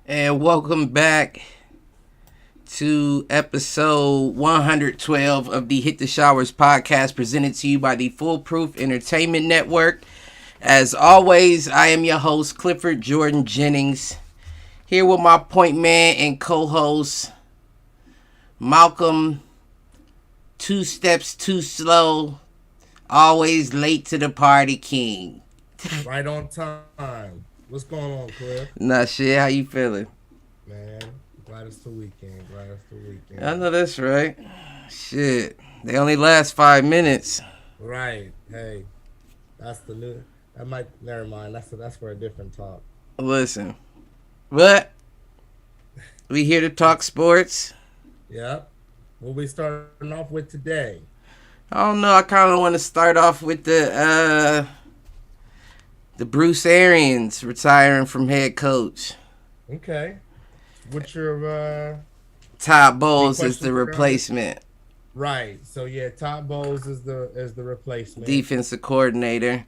And welcome back to episode 112 of the Hit the Showers podcast, presented to you by the Foolproof Entertainment Network. As always, I am your host, Clifford Jordan Jennings, here with my point man and co-host, Malcolm, two steps too slow, always late to the party king. Right on time. What's going on, Cliff? Nah, shit, how you feeling? Man, glad it's the weekend. Glad it's the I weekend. know that's right. Shit, they only last 5 minutes. Right. Hey, that's the new. That might. Never mind. That's for a different talk. Listen, but we here to talk sports. Yep. What we starting off with today? I don't know. I kind of want to start off with the Bruce Arians retiring from head coach. Okay. What's your Todd any Bowles is the questions around it? replacement Right. So yeah, Todd Bowles is the replacement. defensive coordinator.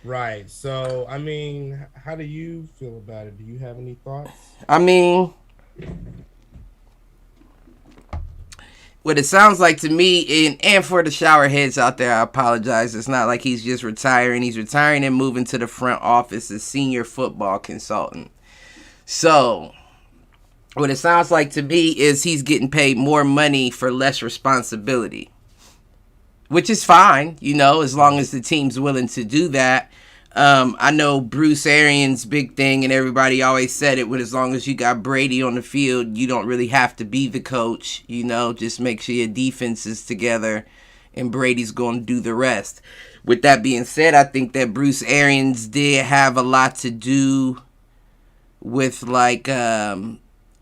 Right. So I mean, how do you feel about it? Do you have any thoughts? I mean, what it sounds like to me, and for the shower heads out there, I apologize. It's not like he's just retiring. He's retiring and moving to the front office as senior football consultant. So, what it sounds like to me is he's getting paid more money for less responsibility, which is fine, as long Right. as the team's willing to do that. I know Bruce Arians' big thing, and everybody always said it, but as long as you got Brady on the field, you don't really have to be the coach, just make sure your defense is together, and Brady's going to do the rest. With that being said, I think that Bruce Arians did have a lot to do with, like,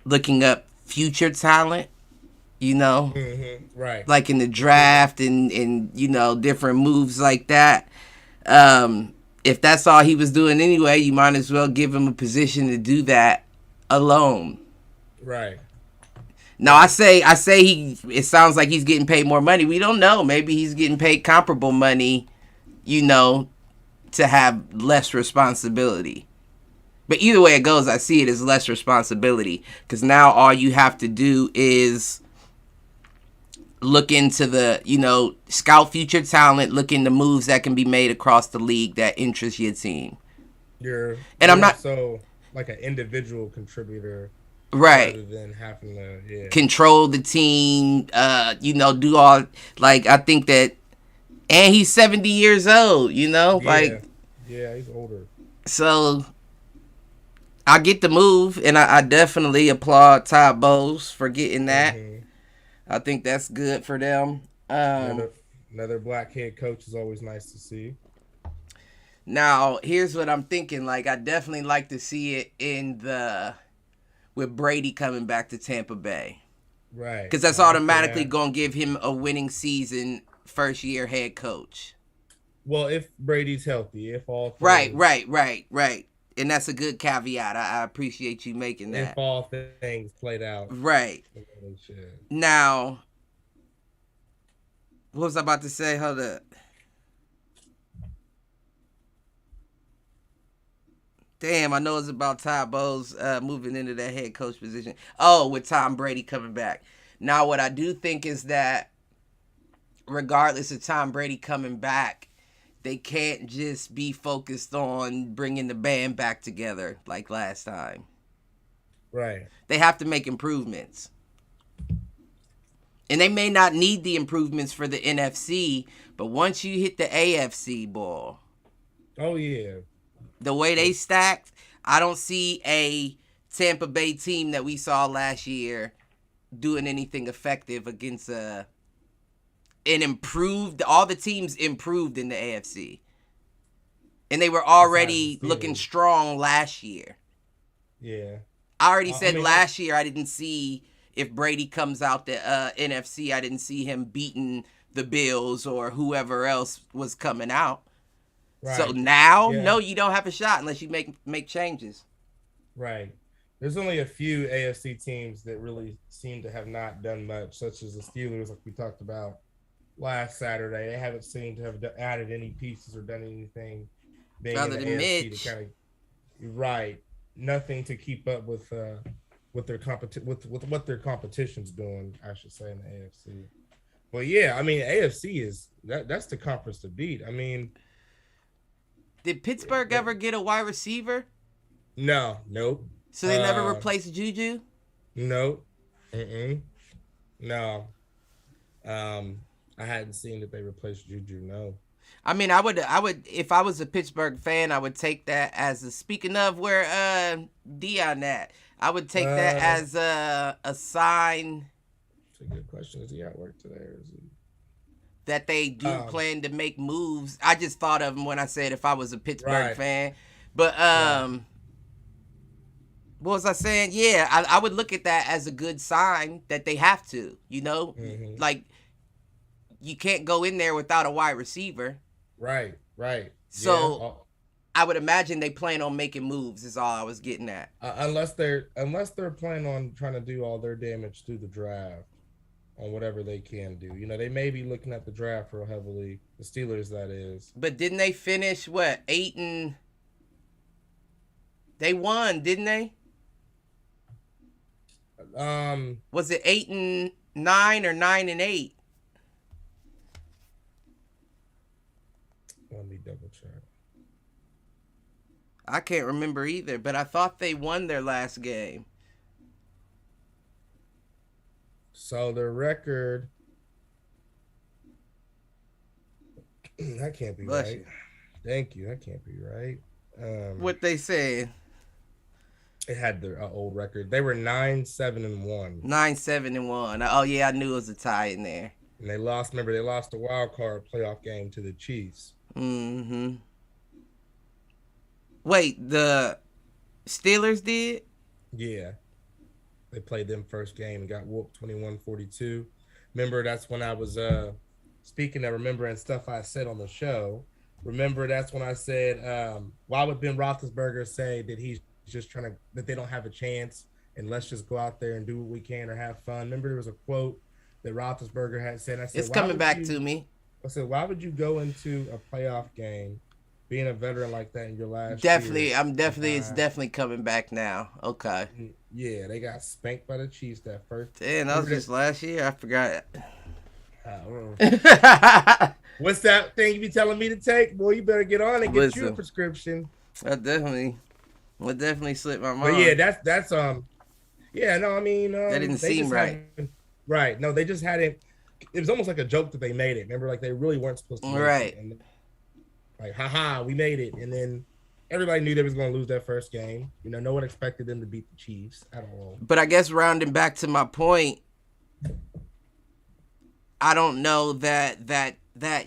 looking up future talent, Right. like in the draft and different moves like that. Um, if that's all he was doing anyway, you might as well give him a position to do that alone. Right. Now I say he. It sounds like he's getting paid more money. We don't know. Maybe he's getting paid comparable money, you know, to have less responsibility. But either way it goes, I see it as less responsibility because now all you have to do is look into scout future talent, look into moves that can be made across the league that interest your team. You're And I'm more not so like an individual contributor right. rather than having to, yeah, Control the team, do all like I think that and he's 70 years old, yeah, like yeah. He's older. so I get the move and I definitely applaud Todd Bowles for getting that. Hmm. I think that's good for them. Another another black head coach is always nice to see. Now, here's what I'm thinking. Like, I definitely like to see it in the with Brady coming back to Tampa Bay Right. because that's After automatically that, gonna give him a winning season, first year head coach. well, if Brady's healthy, if all Right, things, right, right, right. And that's a good caveat. I appreciate you making if that. all things played out Right the way they should. now, what was I about to say? Hold up. Damn, I know it's about Todd Bowles moving into that head coach position. Oh, with Tom Brady coming back. Now, what I do think is that regardless of Tom Brady coming back, they can't just be focused on bringing the band back together like last time. Right. They have to make improvements. And they may not need the improvements for the NFC, but once you hit the AFC ball, Oh yeah. the way they stacked, I don't see a Tampa Bay team that we saw last year doing anything effective against an improved. All the teams improved in the AFC, and they were Besides the already looking Steelers. strong last year. Yeah. I already I said mean, last year I didn't see if Brady comes out the NFC. I didn't see him beating the Bills or whoever else was coming out. So right. now, Yeah. no, you don't have a shot unless you make changes. Right. There's only a few AFC teams that really seem to have not done much, such as the Steelers, like we talked about last Saturday. They haven't seemed to have added any pieces or done anything being in Other the than AFC to Mitch, kind of right. nothing to keep up with their with what their competition's doing, I should say, in the AFC. But yeah, I mean, AFC is that's the conference to beat. I mean, did Pittsburgh ever get a wide receiver? No, nope. So they never replaced Juju? Nope. No. I hadn't seen that they replaced Juju. No. I mean, I would, if I was a Pittsburgh fan, I would take that as speaking of where Dion at. I would take that as a sign. That's a good question. Is he at work today, or is he? That they do plan to make moves. I just thought of him when I said if I was a Pittsburgh fan. But what was I saying? Yeah, I would look at that as a good sign that they have to. Like you can't go in there without a wide receiver. Right. So I would imagine they plan on making moves. Is all I was getting at. Unless they're planning on trying to do all their damage through the draft on whatever they can do. They may be looking at the draft real heavily. The Steelers, that is. But didn't they finish 8 They won, didn't they? Was it 8-9 or 9-8? Let me double check. I can't remember either, but I thought they won their last game. So their record, that can't be Bless right. you. Thank you. That can't be right. What they saying? It had their old record. They were 9-7-1. 9-7-1. Oh yeah, I knew it was a tie in there. And they lost. Remember, they lost the wild card playoff game to the Chiefs. Mm-hmm. Wait, the Steelers did? Yeah. They played them first game and got whooped 21-42. Remember, that's when I was speaking of remembering stuff I said on the show. Remember, that's when I said, why would Ben Roethlisberger say that he's just that they don't have a chance and let's just go out there and do what we can or have fun? Remember, there was a quote that Roethlisberger had said. I said, it's coming back to me. I said, why would you go into a playoff game being a veteran like that in your last year? It's definitely coming back now. Okay. Yeah, they got spanked by the Chiefs that first. Damn, that was just last year. I forgot. What's that thing you be telling me to take? Boy, you better get on and get you a prescription. That definitely slipped my mind. But yeah, that's yeah, no, I mean that didn't seem right. Right. No, they just had it. It was almost like a joke that they made it. Remember, like they really weren't supposed to make it. And like, haha, we made it. And then everybody knew they was going to lose that first game. No one expected them to beat the Chiefs at all. But I guess rounding back to my point, I don't know that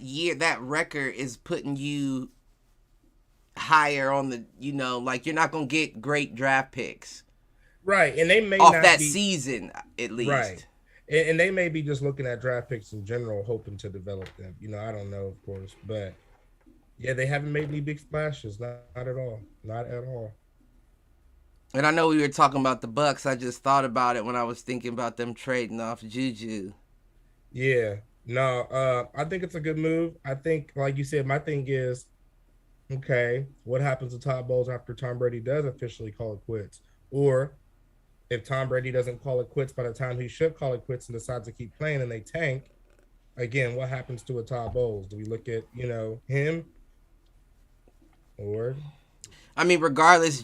year, that record is putting you higher on the, like you're not going to get great draft picks. Right. And they may off not that be, season, at least. Right. And they may be just looking at draft picks in general, hoping to develop them. I don't know, of course. But, yeah, they haven't made any big splashes. Not at all. Not at all. And I know we were talking about the Bucks. I just thought about it when I was thinking about them trading off Juju. Yeah. No, I think it's a good move. I think, like you said, my thing is, okay, what happens to Todd Bowles after Tom Brady does officially call it quits? Or if Tom Brady doesn't call it quits by the time he should call it quits and decides to keep playing and they tank, again, what happens to a Todd Bowles? Do we look at, him? Or? I mean, regardless,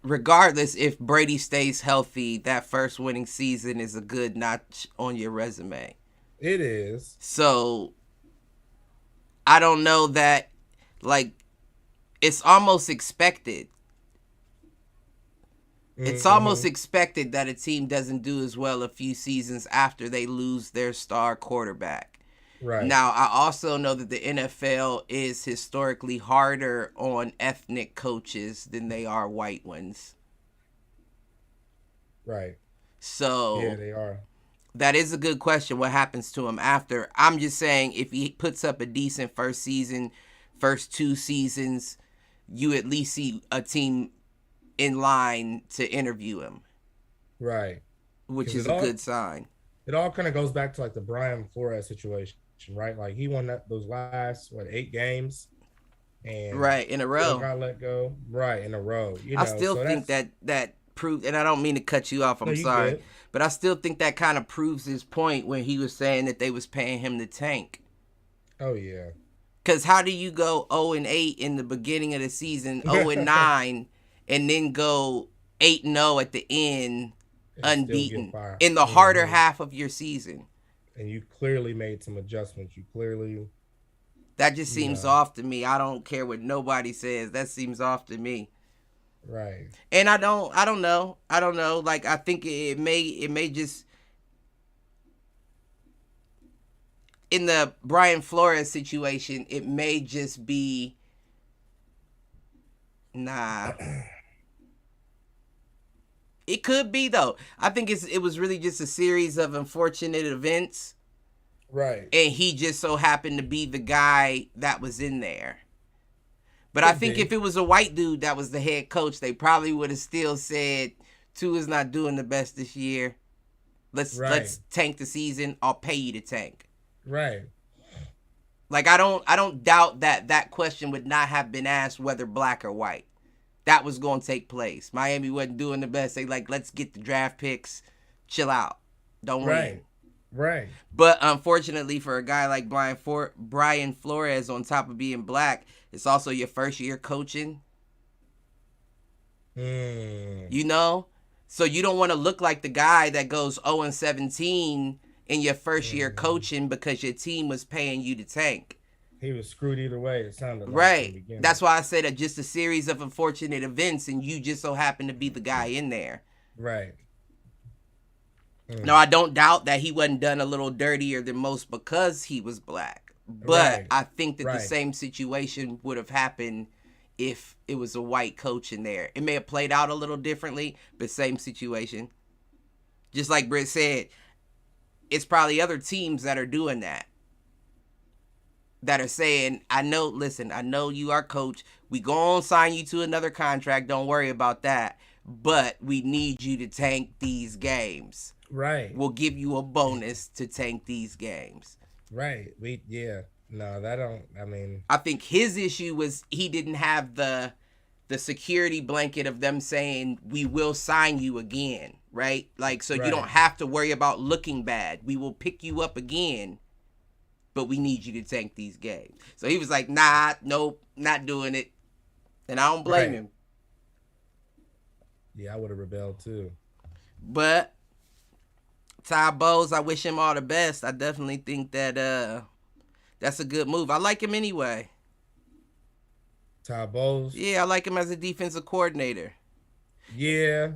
regardless if Brady stays healthy, that first winning season is a good notch on your resume. It is. So, I don't know that, like, it's almost expected. It's almost expected that a team doesn't do as well a few seasons after they lose their star quarterback. Right. Now, I also know that the NFL is historically harder on ethnic coaches than they are white ones. Right. So, yeah, they are. That is a good question. What happens to him after? I'm just saying, if he puts up a decent first season, first 2 seasons, you at least see a team in line to interview him. Right. Which is a good sign. It all kind of goes back to like the Brian Flores situation, right? Like he won those last 8 games, and Right, in a still row. got let go. Right, in a row. I still So think that's that proved, and I don't mean to cut you off. no, I'm you sorry, good. but I still think that kind of proves his point when he was saying that they was paying him to tank. Oh yeah. Because how do you go 0-8 in the beginning of the season, 0-9, and then go 8-0 at the end, And still get unbeaten fired. in the harder half of your season? And you clearly made some adjustments. You clearly, That just you seems know, off to me. I don't care what nobody says. That seems off to me. right, And I don't know. Like I think it may just in the Brian Flores situation, it may just be nah. It could be though. I think it was really just a series of unfortunate events, right. and he just so happened to be the guy that was in there. But I Could think if be. it was a white dude that was the head coach, they probably would have still said Tua is not doing the best this year. Right, Let's tank the season. I'll pay you to tank. right, Like I don't doubt that question would not have been asked whether black or white. That was going to take place. Miami wasn't doing the best. They like, let's get the draft picks. Chill out. Don't win. right, right. But unfortunately for a guy like Brian Flores, on top of being black, it's also your first year coaching. Mm, You know? So you don't want to look like the guy that goes 0-17 in your first year mm. coaching because your team was paying you to tank. He was screwed either way. It sounded like from the Right. beginning. That's why I said that just a series of unfortunate events, and you just so happen to be the guy in there. Right. Now, Mm. I don't doubt that he wasn't done a little dirtier than most because he was black. But Right. I think that the Right. same situation would have happened if it was a white coach in there. It may have played out a little differently, but same situation. Just like Britt said, it's probably other teams that are doing that. That are saying, listen, I know you are coach. We gonna sign you to another contract. Don't worry about that. But we need you to tank these games. Right. We'll give you a bonus to tank these games. Right. We yeah. No, that don't I mean I think his issue was he didn't have the security blanket of them saying we will sign you again, right? Like so you don't right. have to worry about looking bad. We will pick you up again, but we need you to tank these games. So he was like, nah, nope, not doing it. And I don't blame Right. him. Yeah, I would have rebelled too. But Ty Bowles, I wish him all the best. I definitely think that that's a good move. I like him anyway. Ty Bowles. Yeah, I like him as a defensive coordinator. Yeah.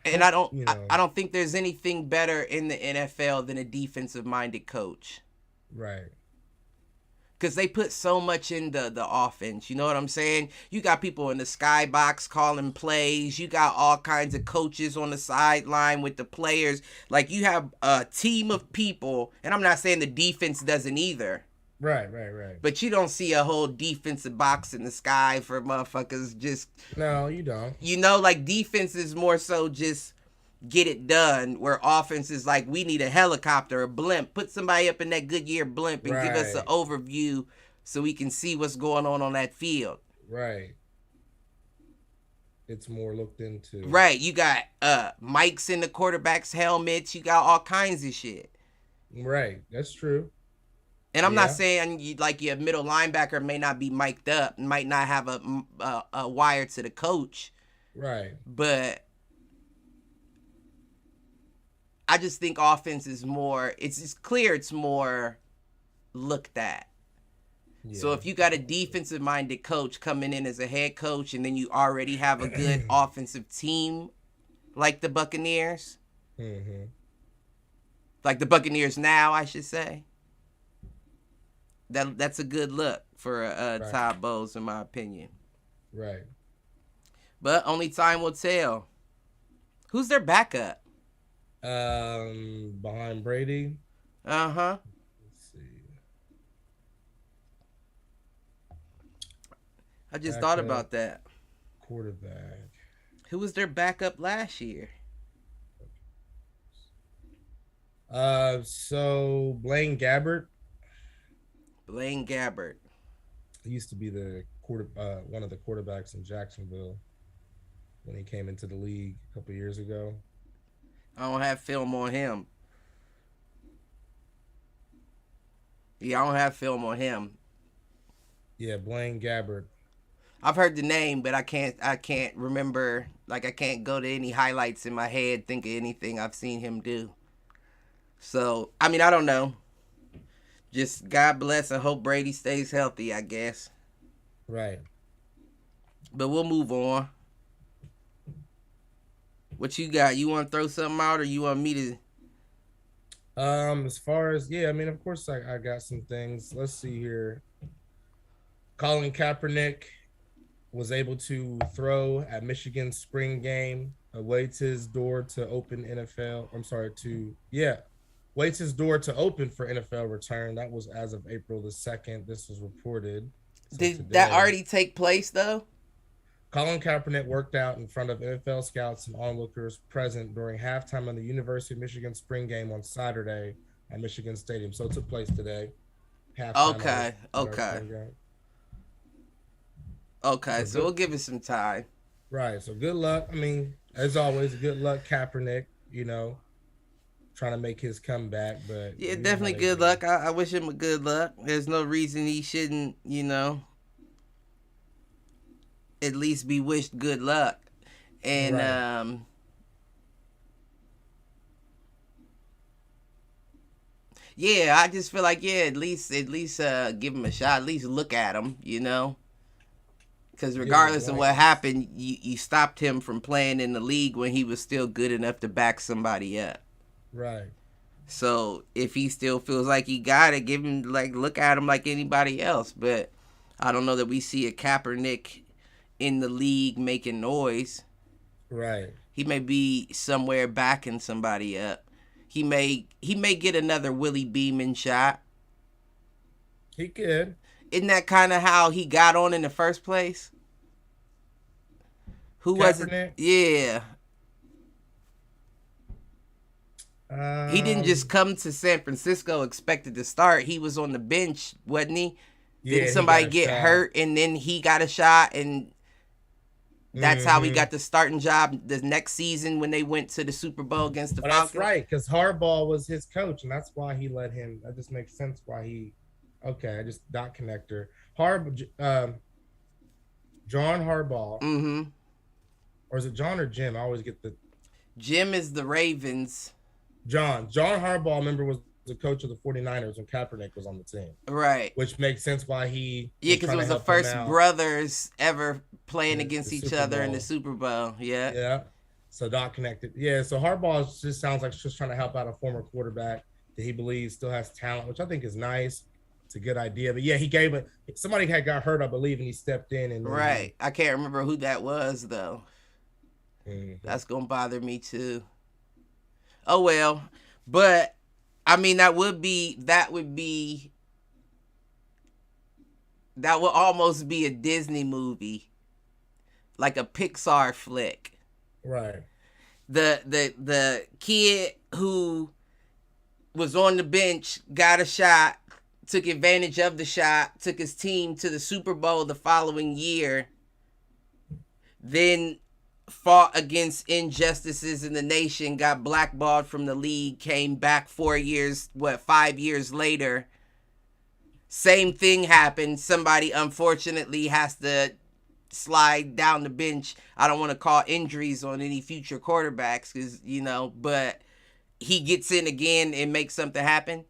And I Hope don't you I, know. I don't think there's anything better in the NFL than a defensive minded coach. Right. Because they put so much in the offense. You know what I'm saying? You got people in the skybox calling plays. You got all kinds of coaches on the sideline with the players. Like, you have a team of people. And I'm not saying the defense doesn't either. Right, right, right. But you don't see a whole defensive box in the sky for motherfuckers just, No, you don't. like defense is more so just get it done, where offense is like, we need a helicopter, a blimp. Put somebody up in that Goodyear blimp and give us an Right. overview so we can see what's going on that field. Right. It's more looked into. Right. You got mics in the quarterback's helmets. You got all kinds of shit. Right. That's true. And I'm not Yeah. saying like your middle linebacker may not be mic'd up, might not have a wire to the coach, Right. but I just think offense is more. It's clear it's more looked at. So Yeah. if you got a defensive minded coach coming in as a head coach, and then you already have a good offensive team like the Buccaneers, Mm-hmm. like the Buccaneers now, I should say, that's a good look for Right. Todd Bowles, in my opinion. Right. But only time will tell. Who's their backup? Behind Brady. Uh huh. Let's see. I just thought Backup about that. quarterback. Who was their backup last year? So Blaine Gabbert Blaine Gabbert. used to be the one of the quarterbacks in Jacksonville when he came into the league a couple years ago. I don't have film on him. Yeah, I don't have film on him. Yeah, Blaine Gabbert. I've heard the name, but I can't remember. Like I can't go to any highlights in my head, think of anything I've seen him do. So I mean, I don't know. Just God bless and hope Brady stays healthy, I guess. Right. But we'll move on. What you got? You want to throw something out, or you want me to? As far as I mean, of course, I got some things. Let's see here. Colin Kaepernick was able to throw at Michigan's spring game, awaits his door to open NFL. I'm sorry, waits his door to open for NFL return. That was as of April the 2nd. This was reported. So Did today, that already take place though? Colin Kaepernick worked out in front of NFL scouts and onlookers present during halftime of the University of Michigan spring game on Saturday at Michigan Stadium. So it took place today. Okay. Okay, so we'll give it some time. Right. So good luck. I mean, as always, good luck, Kaepernick. Trying to make his comeback, but yeah, definitely good luck. I wish him a good luck. There's no reason he shouldn't, at least be wished good luck. And right. Yeah, I just feel like at least give him a shot. At least look at him, Because regardless of what happened, you stopped him from playing in the league when he was still good enough to back somebody up. Right. So if he still feels like he got it, give him look at him like anybody else. But I don't know that we see a Kaepernick in the league making noise. Right. He may be somewhere backing somebody up. He may get another Willie Beeman shot. He could. Isn't that kind of how he got on in the first place? Who was it? Yeah. He didn't just come to San Francisco expected to start. He was on the bench, wasn't he? Yeah, didn't somebody get hurt and then he got a shot, and that's how he got the starting job the next season when they went to the Super Bowl against the Falcons? That's right, because Harbaugh was his coach, and that's why he let him. That just makes sense why he. Okay, I just dot connector. John Harbaugh. Mm-hmm. Or is it John or Jim? I always get the. Jim is the Ravens. John Harbaugh, remember, was the coach of the 49ers when Kaepernick was on the team. Right. Which makes sense why he... Yeah, because it was the first brothers ever playing against each other in the Super Bowl. Yeah. Yeah. So dot connected. Yeah, so Harbaugh just sounds like just trying to help out a former quarterback that he believes still has talent, which I think is nice. It's a good idea. But yeah, he gave it... Somebody had got hurt, I believe, and he stepped in. And right. I can't remember who that was, though. Mm-hmm. That's going to bother me, too. Oh, well. But, I mean, that would almost be a Disney movie. Like a Pixar flick. Right. The kid who was on the bench, got a shot, took advantage of the shot, took his team to the Super Bowl the following year, then fought against injustices in the nation, got blackballed from the league, came back 5 years later. Same thing happened. Somebody unfortunately has to slide down the bench. I don't want to call injuries on any future quarterbacks because, but he gets in again and makes something happen.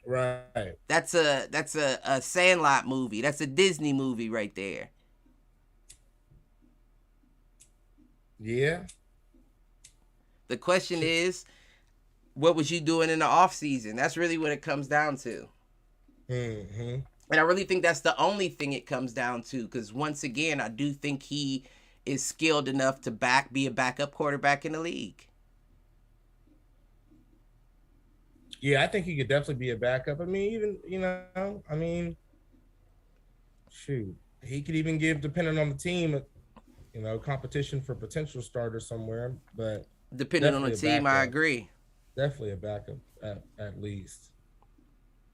Right. That's a Sandlot movie. That's a Disney movie right there. Yeah. The question is, what was you doing in the off season? That's really what it comes down to. Mm-hmm. And I really think that's the only thing it comes down to, because once again, I do think he is skilled enough to be a backup quarterback in the league. Yeah, I think he could definitely be a backup. I mean, even, shoot, he could even give, depending on the team, competition for potential starter somewhere. But depending on the team, I agree. Definitely a backup at least.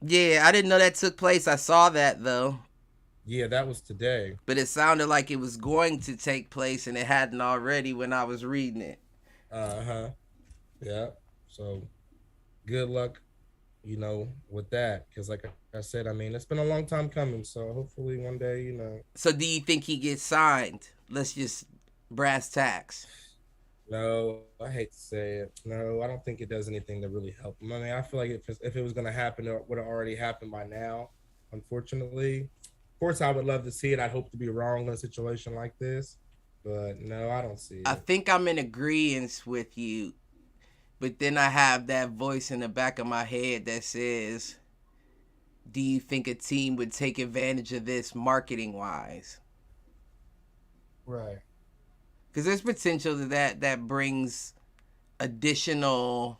Yeah, I didn't know that took place. I saw that, though. Yeah, that was today. But it sounded like it was going to take place and it hadn't already when I was reading it. Uh-huh. Yeah. So good luck, with that. Because like I said, I mean, it's been a long time coming. So hopefully one day. So do you think he gets signed? Let's just brass tacks. No, I hate to say it. No, I don't think it does anything to really help him. I mean, I feel like if it was going to happen, it would have already happened by now. Unfortunately, of course, I would love to see it. I'd hope to be wrong in a situation like this, but no, I don't see I it. think I'm in agreement with you, but then I have that voice in the back of my head that says, do you think a team would take advantage of this marketing wise? Right. Because there's potential that brings additional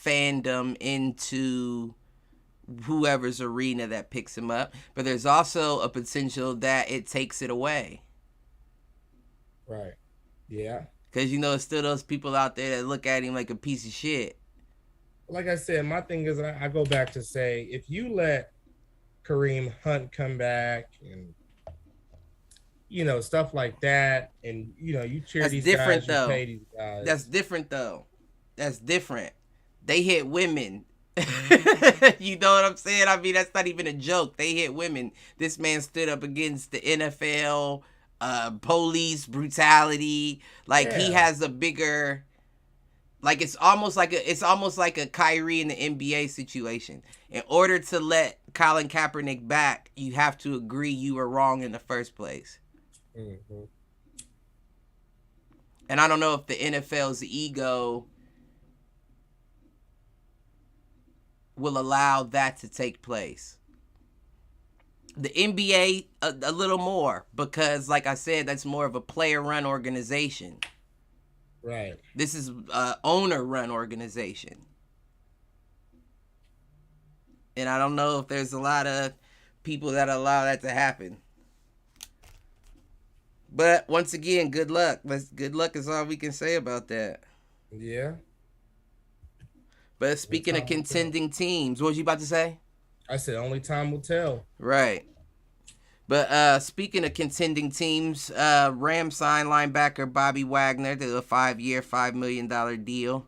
fandom into whoever's arena that picks him up, but there's also a potential that it takes it away. Right. Yeah. Because it's still those people out there that look at him like a piece of shit. Like I said, my thing is, I go back to say, if you let Kareem Hunt come back and stuff like that, and you cheer That's these different guys, you though. pay these guys. That's different though. That's different. They hit women. You know what I'm saying? I mean, that's not even a joke. They hit women. This man stood up against the NFL, police brutality. Like he Yeah. has a bigger, like it's almost like a Kyrie in the NBA situation. In order to let Colin Kaepernick back, you have to agree you were wrong in the first place. Mm-hmm. And I don't know if the NFL's ego will allow that to take place. The NBA, a little more, because, like I said, that's more of a player-run organization. Right. This is a owner-run organization. And I don't know if there's a lot of people that allow that to happen. But once again, good luck. Good luck is all we can say about that. Yeah. But Only speaking of time will tell. contending teams, what was you about to say? I said only time will tell. Right. But speaking of contending teams, Rams signed linebacker Bobby Wagner to a 5-year, $5 million deal.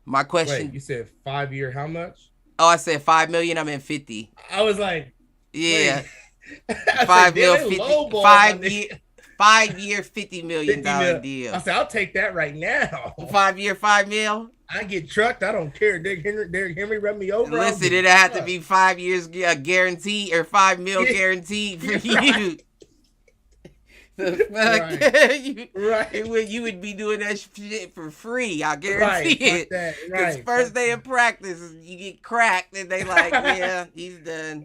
My Wait, question. you said 5 year, how much? Oh, I said 5 million. I'm in 50. I was like, Yeah, wait. I said, five damn, mil, they 50, lowball my 5 year, nigga. 5 year, $50 million 50 mil. I deal. said, I'll take that right now. 5 year, 5 mil. I get trucked. I don't care. Derrick Henry run me over. I'll Listen, give it'd a have to fuck. be 5 years guaranteed or 5 mil Yeah, guaranteed for you're right. you. The Right. fuck? Right. You would be doing that shit for free. I guarantee Right. Fuck it. that. Because Right. first Fuck day that. of practice, you get cracked, and they like, yeah, he's done.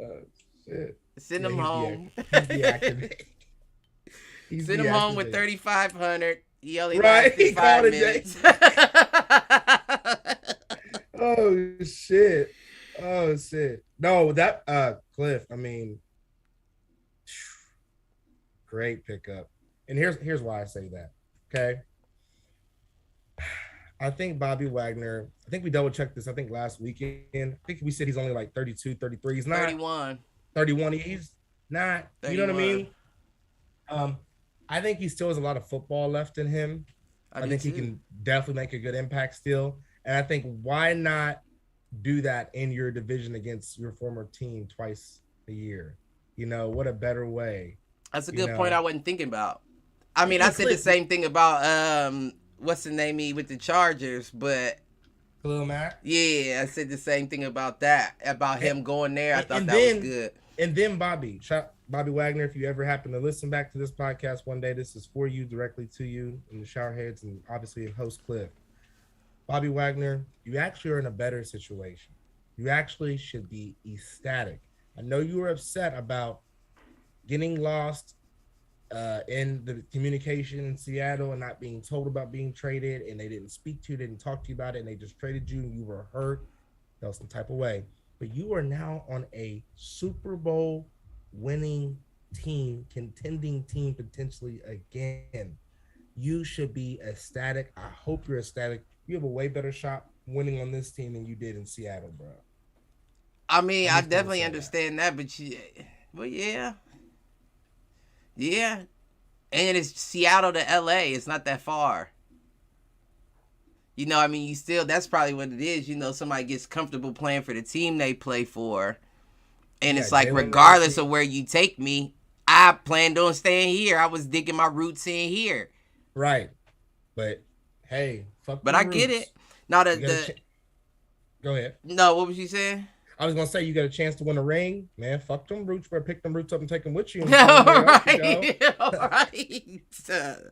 Shit. Send Yeah, him home. he's deactivated. He's Send him home with deactivated. 3,500. He only Right. lasted He called five it day. minutes. Oh shit. Oh shit. No, that Cliff, I mean, great pickup. And here's why I say that. Okay. I think Bobby Wagner, I think we double checked this, I think last weekend. I think we said he's only like 32, 33. He's not 31. 31. He's not, you know what I 31. mean? Um, I think he still has a lot of football left in him. I I do think he too. can definitely make a good impact still. And I think why not do that in your division against your former team twice a year? What a better way. That's a You good point I know, wasn't thinking about. I mean, I and said the Cliff, same thing about what's the name with the Chargers, but Khalil Mack, yeah, I said the same thing about that. About and, him going there. I thought and that was then good. Bobby Wagner. If you ever happen to listen back to this podcast one day, this is for you, directly to you, in the showerheads, and obviously host Cliff. Bobby Wagner, you actually are in a better situation. You actually should be ecstatic. I know you were upset about getting lost in the communication in Seattle and not being told about being traded, and they didn't speak to you, didn't talk to you about it, and they just traded you, and you were hurt, felt some type of way. But you are now on a Super Bowl winning team, contending team potentially again. You should be ecstatic. I hope you're ecstatic. You have a way better shot winning on this team than you did in Seattle, bro. I mean, I I just want to definitely say that. understand that, but Well, yeah, yeah, and it's Seattle to L.A. It's not that far. You know, I mean, you still, that's probably what it is. You know, somebody gets comfortable playing for the team they play for. And Yeah, it's like, Jalen regardless Ramsey. of where you take me, I planned on staying here. I was digging my roots in here. Right. But hey, fuck But I them get it. roots. Now, You got a chance. Go ahead. no, what was you saying? I was gonna say you got a chance to win a ring, man. Fuck them roots. Better pick them roots up and take them with you and send them where else you go. Right. Right. The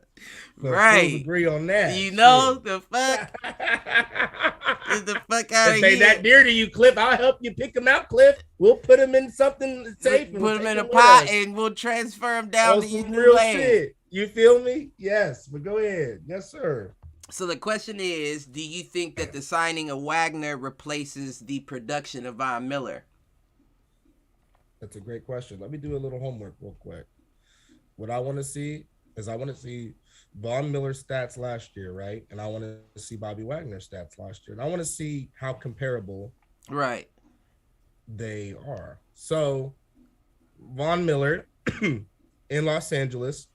fools Right. agree on that. You know, Shit. the fuck? Get the fuck out of If they here. that dear to you, Cliff, I'll help you pick them out, Cliff. We'll put them in something safe and Put we'll them take in a them with pot us. and we'll transfer them down Oh, to your some new real land. shit. You feel me? Yes, but go ahead. Yes, sir. So the question is, do you think that the signing of Wagner replaces the production of Von Miller? That's a great question. Let me do a little homework real quick. What I want to see is I want to see Von Miller's stats last year, right? And I want to see Bobby Wagner's stats last year. And I want to see how comparable Right. they are. So Von Miller in Los Angeles.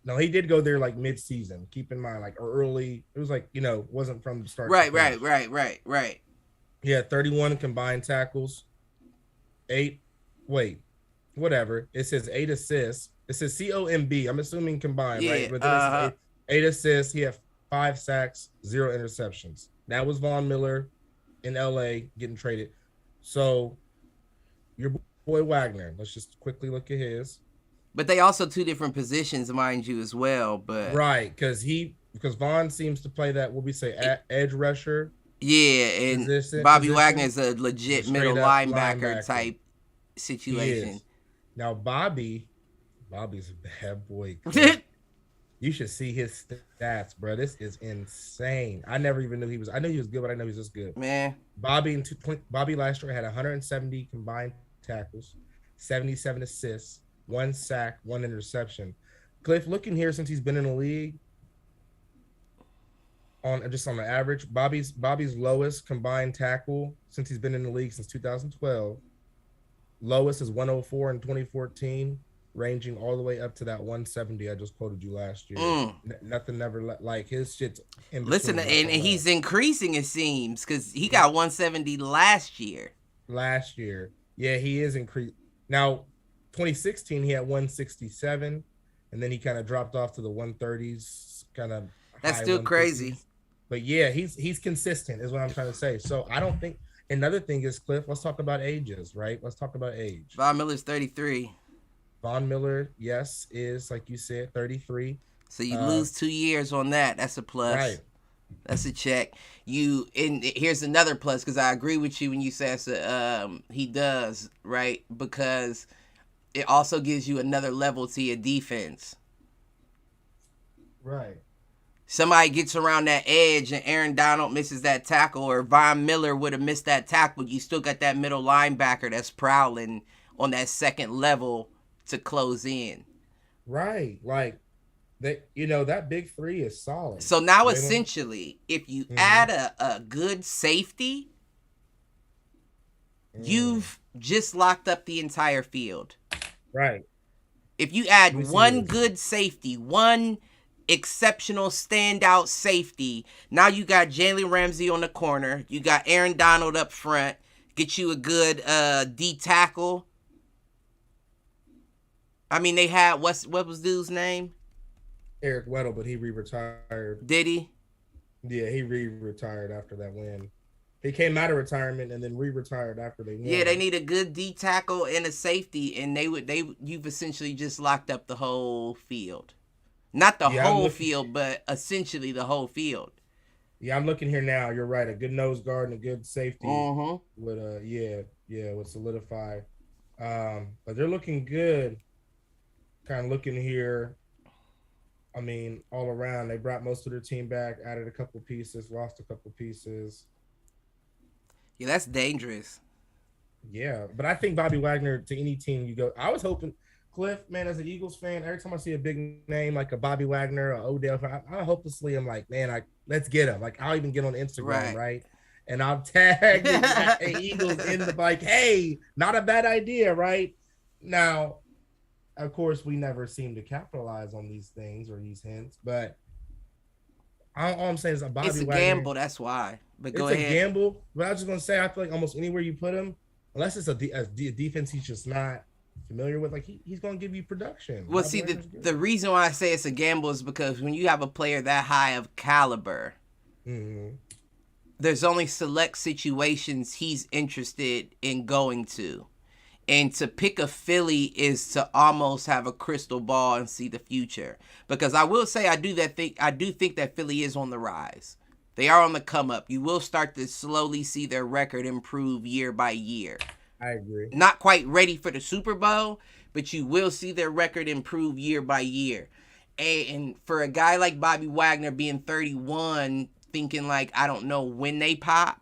No, he did go there like mid-season. Keep in mind, like early. It was like, wasn't from the start. Right. He had 31 combined tackles, whatever. It says 8 assists. It says COMB. I'm assuming combined, Yeah, right? But then it says eight assists. He had 5 sacks, 0 interceptions. That was Von Miller in LA getting traded. So your boy Wagner, let's just quickly look at his. But they also two different positions, mind you, as well. But right, because Von seems to play that, what we say, edge rusher. Yeah, and Bobby Wagner is a legit middle linebacker type situation. Now Bobby's a bad boy. You should see his stats, bro. This is insane. I never even knew he was. I knew he was good, but I know he's just good. Man, Bobby last year had 170 combined tackles, 77 assists, 1 sack, 1 interception. Cliff, looking here since he's been in the league, on the average, Bobby's lowest combined tackle since he's been in the league since 2012. Lowest is 104 in 2014, ranging all the way up to that 170 I just quoted you last year. Nothing never like his shit's in between. Listen, and he's increasing, it seems, because he got 170 last year. Yeah, he is increased. Now, 2016 he had 167, and then he kind of dropped off to the 130s, kind of. That's still crazy. But yeah, he's consistent, is what I'm trying to say. So I don't think. Another thing is, Cliff, let's talk about ages, right? Let's talk about age. Von Miller's 33. Von Miller, yes, is, like you said, 33. So you lose 2 years on that. That's a plus. Right. That's a check. And here's another plus, because I agree with you when you say he does, right? Because it also gives you another level to your defense. Right. Somebody gets around that edge and Aaron Donald misses that tackle, or Von Miller would have missed that tackle, you still got that middle linebacker that's prowling on that second level to close in. Right. Like, that big three is solid. So now essentially, if you add a good safety, you've just locked up the entire field. Right. If you add one good safety, one exceptional standout safety, now you got Jalen Ramsey on the corner, you got Aaron Donald up front, get you a good D tackle. I mean, they had what was dude's name? Eric Weddle, but he re-retired. Did he? Yeah, he re-retired after that win. He came out of retirement and then re-retired after they won. Yeah, they need a good D tackle and a safety, and you've essentially just locked up the whole field. Not the whole field, but essentially the whole field. Yeah, I'm looking here now. You're right. A good nose guard and a good safety would would solidify. But they're looking good. Kind of looking here. I mean, all around, they brought most of their team back, added a couple pieces, lost a couple pieces. Yeah, that's dangerous. Yeah, but I think Bobby Wagner, to any team you go, I was hoping, Cliff, man, as an Eagles fan, every time I see a big name like a Bobby Wagner or Odell, I hopelessly am like, man, let's get him. Like, I'll even get on Instagram, right? and I'll tag the Eagles in the like, hey, not a bad idea, right? Now, of course, we never seem to capitalize on these things or these hints, but all I'm saying is Bobby it's a Wagner. gamble, that's why. But go It's ahead. a gamble. But I was just gonna say, I feel like almost anywhere you put him, unless it's a defense he's just not familiar with, like he's gonna give you production. Well, see, the reason why I say it's a gamble is because when you have a player that high of caliber, there's only select situations he's interested in going to. And to pick a Philly is to almost have a crystal ball and see the future. Because I will say I do think that Philly is on the rise. They are on the come up. You will start to slowly see their record improve year by year. I agree. Not quite ready for the Super Bowl, but you will see their record improve year by year. And for a guy like Bobby Wagner being 31, thinking like, I don't know when they pop.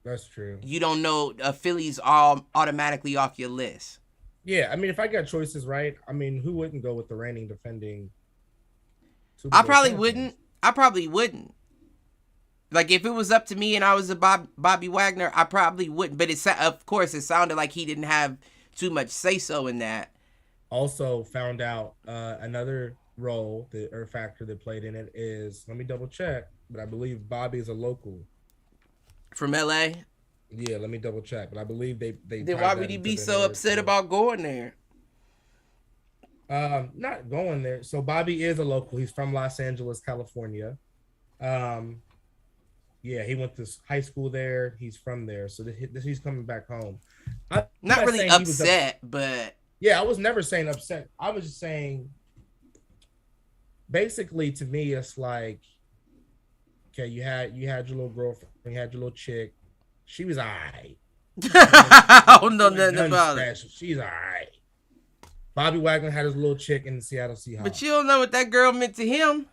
That's true. You don't know, Philly's all automatically off your list. Yeah, I mean, if I got choices right, I mean, who wouldn't go with the reigning defending Super Bowl champions? I probably wouldn't. Like, if it was up to me and I was a Bobby Wagner, I probably wouldn't. But of course, it sounded like he didn't have too much say-so in that. Also found out another role or factor that played in it is, let me double check, but I believe Bobby is a local. From LA? Yeah, let me double check. But I believe they then why would he be so upset about going there? Not going there. So Bobby is a local. He's from Los Angeles, California. Yeah, he went to high school there. He's from there. So he's coming back home. Not really upset, but yeah, I was never saying upset. I was just saying, basically, to me, it's like, okay, you had your little girlfriend, you had your little chick. She was all right. I don't know nothing about it. She's all right. Bobby Wagner had his little chick in the Seattle Seahawks. But you don't know what that girl meant to him.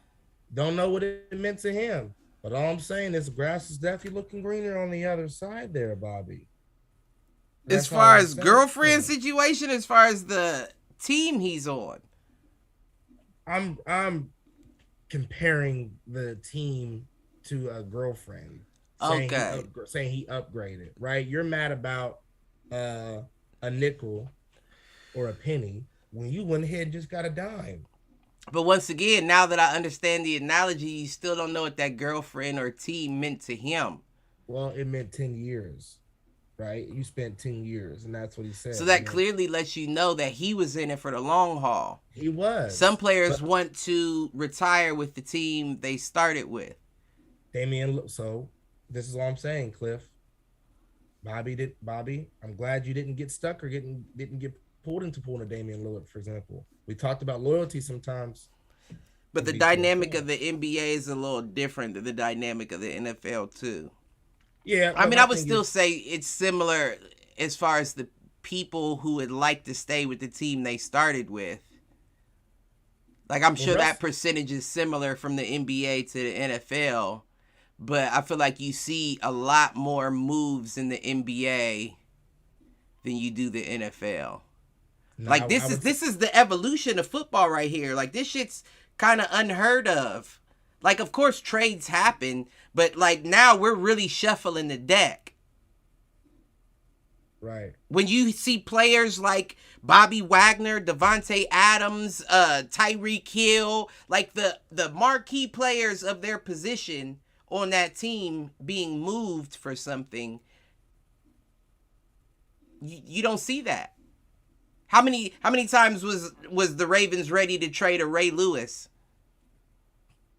Don't know what it meant to him. But all I'm saying is the grass is definitely looking greener on the other side there, Bobby. As far as girlfriend situation, as far as the team he's on. I'm comparing the team to a girlfriend. Saying he upgraded, right? You're mad about a nickel or a penny when you went ahead and just got a dime. But once again, now that I understand the analogy, you still don't know what that girlfriend or team meant to him. Well, it meant 10 years, right? You spent 10 years, and that's what he said. So that clearly lets you know that he was in it for the long haul. He was. Some players want to retire with the team they started with. So this is all I'm saying, Cliff. Bobby, I'm glad you didn't get stuck or didn't get pulled into pulling a Damian Lillard, for example. We talked about loyalty sometimes. But the dynamic of the NBA is a little different than the dynamic of the NFL, too. Yeah. I mean, I would still say it's similar as far as the people who would like to stay with the team they started with. Like, I'm sure that percentage is similar from the NBA to the NFL. But I feel like you see a lot more moves in the NBA than you do the NFL. No, like this is the evolution of football right here. Like this shit's kind of unheard of. Like of course trades happen, but like now we're really shuffling the deck. Right. When you see players like Bobby Wagner, Devontae Adams, Tyreek Hill, like the marquee players of their position on that team being moved for something, you don't see that. How many times was the Ravens ready to trade a Ray Lewis?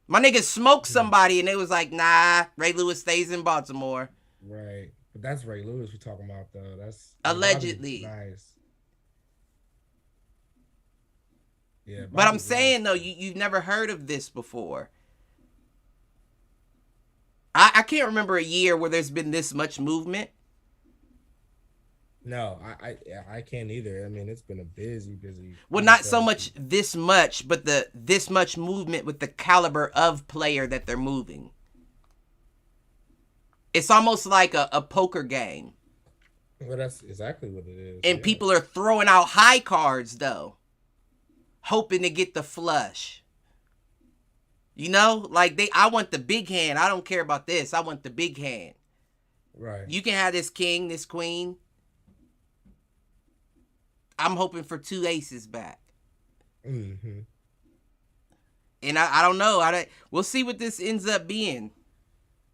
My nigga smoked somebody and they was like, nah, Ray Lewis stays in Baltimore. Right. But that's Ray Lewis we're talking about though. That's allegedly. Nice. Yeah. But I'm saying though, you've never heard of this before. I can't remember a year where there's been this much movement. No, I can't either. I mean, it's been a busy. Well, not so much this much, but this much movement with the caliber of player that they're moving. It's almost like a poker game. Well, that's exactly what it is. And people are throwing out high cards, though, hoping to get the flush. You know, like I want the big hand. I don't care about this. I want the big hand. Right. You can have this king, this queen. I'm hoping for 2 aces back. Mm-hmm. And I don't know. We'll see what this ends up being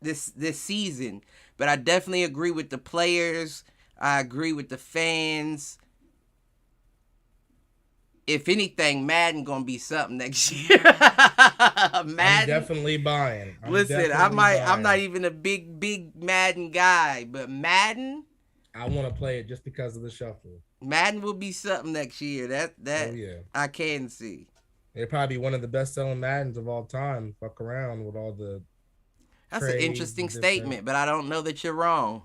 this season. But I definitely agree with the players. I agree with the fans. If anything, Madden gonna be something next year. Madden. I'm definitely buying. Listen, I'm not even a big Madden guy, but Madden. I want to play it just because of the shuffle. Madden will be something next year. That Oh yeah. I can see. It'd probably be one of the best selling Maddens of all time. Fuck around with all the. That's an interesting statement, but I don't know that you're wrong.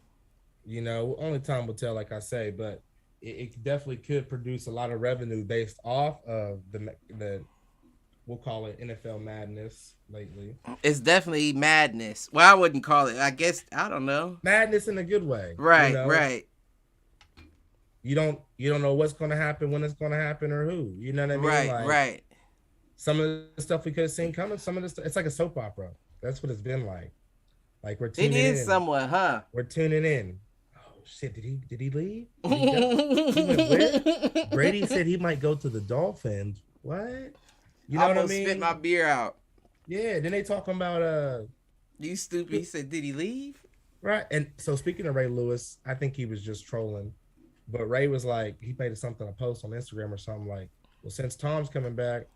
You know, only time will tell, like I say, but it definitely could produce a lot of revenue based off of the we'll call it NFL madness lately. It's definitely madness. Well, I wouldn't call it. I guess I don't know. Madness in a good way. Right, you know? right. You don't know what's going to happen, when it's going to happen, or who. You know what I mean? Right, like, right. Some of the stuff we could have seen coming. Some of this, it's like a soap opera. That's what it's been like. Like we're tuning in. It is somewhat, huh? We're tuning in. Oh shit! Did he leave? Did he went where? Brady said he might go to the Dolphins. What? You know what I mean? Spit my beer out. Yeah. Then they talking about You stupid. He said, did he leave? Right. And so speaking of Ray Lewis, I think he was just trolling. But Ray was like, he made a post on Instagram or something like, well, since Tom's coming back,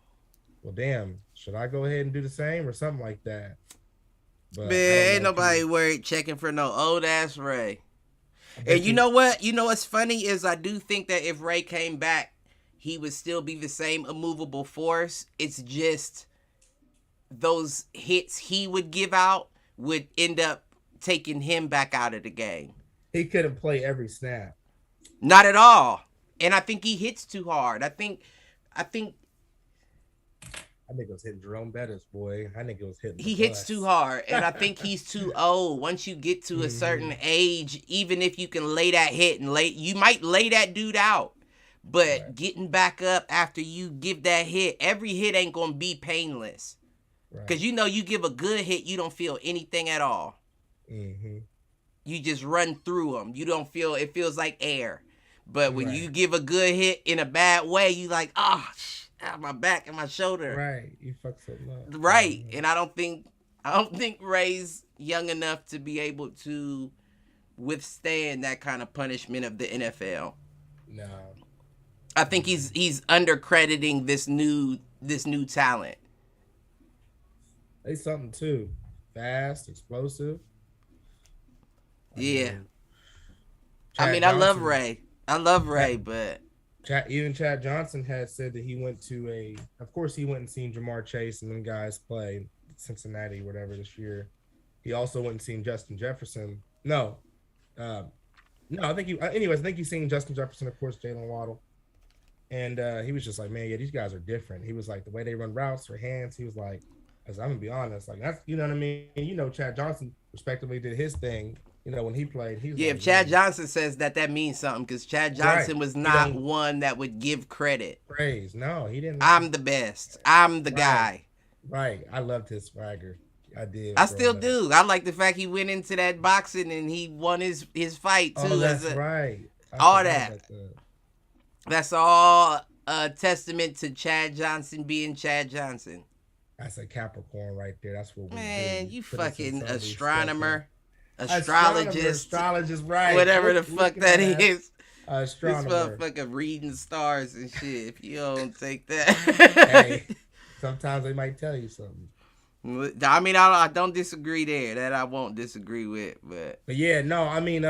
well, damn, should I go ahead and do the same or something like that? But man, ain't nobody worried checking for no old ass Ray. And you know what? You know what's funny is I do think that if Ray came back, he would still be the same immovable force. It's just those hits he would give out would end up taking him back out of the game. He couldn't play every snap. Not at all. And I think he hits too hard. I think it was hitting Jerome Bettis, boy. I think it was hitting. He hits too hard, and I think he's too old. Once you get to a certain age, even if you can lay that hit and you might lay that dude out, but getting back up after you give that hit, every hit ain't gonna be painless. Because you know, you give a good hit, you don't feel anything at all. Mm-hmm. You just run through them. You don't feel, it feels like air. But when you give a good hit in a bad way, you like, my back and my shoulder. Right. You fuck something up. Right. And I don't think Ray's young enough to be able to withstand that kind of punishment of the NFL. No. I think he's undercrediting this new talent. They something too. Fast, explosive. Yeah. I love Ray. But Chad Johnson had said that he went to of course he went and seen Jamar Chase and them guys play Cincinnati, whatever, this year. He also went and seen Justin Jefferson. I think he's seen Justin Jefferson, of course, Jalen Waddle. And he was just like, man, yeah, these guys are different. He was like, the way they run routes, their hands, he was like, I'm gonna be honest, like that's, you know what I mean? You know, Chad Johnson respectively did his thing. You know, when he played, if Chad Johnson says that means something, because Chad Johnson was not one that would give credit. Praise. No, he didn't. I'm the best. I'm the guy. Right. I loved his swagger. I did. I still do. I like the fact he went into that boxing and he won his fight too. Oh, that's right. All that. That's all a testament to Chad Johnson being Chad Johnson. That's a Capricorn right there. That's what we do. Man, you fucking astronomer. Astrologist, right? Whatever the fuck that is. Astronomer. This motherfucker reading stars and shit. If you don't take that, hey, sometimes they might tell you something. I mean, I don't disagree there. That I won't disagree with, but yeah, no, I mean,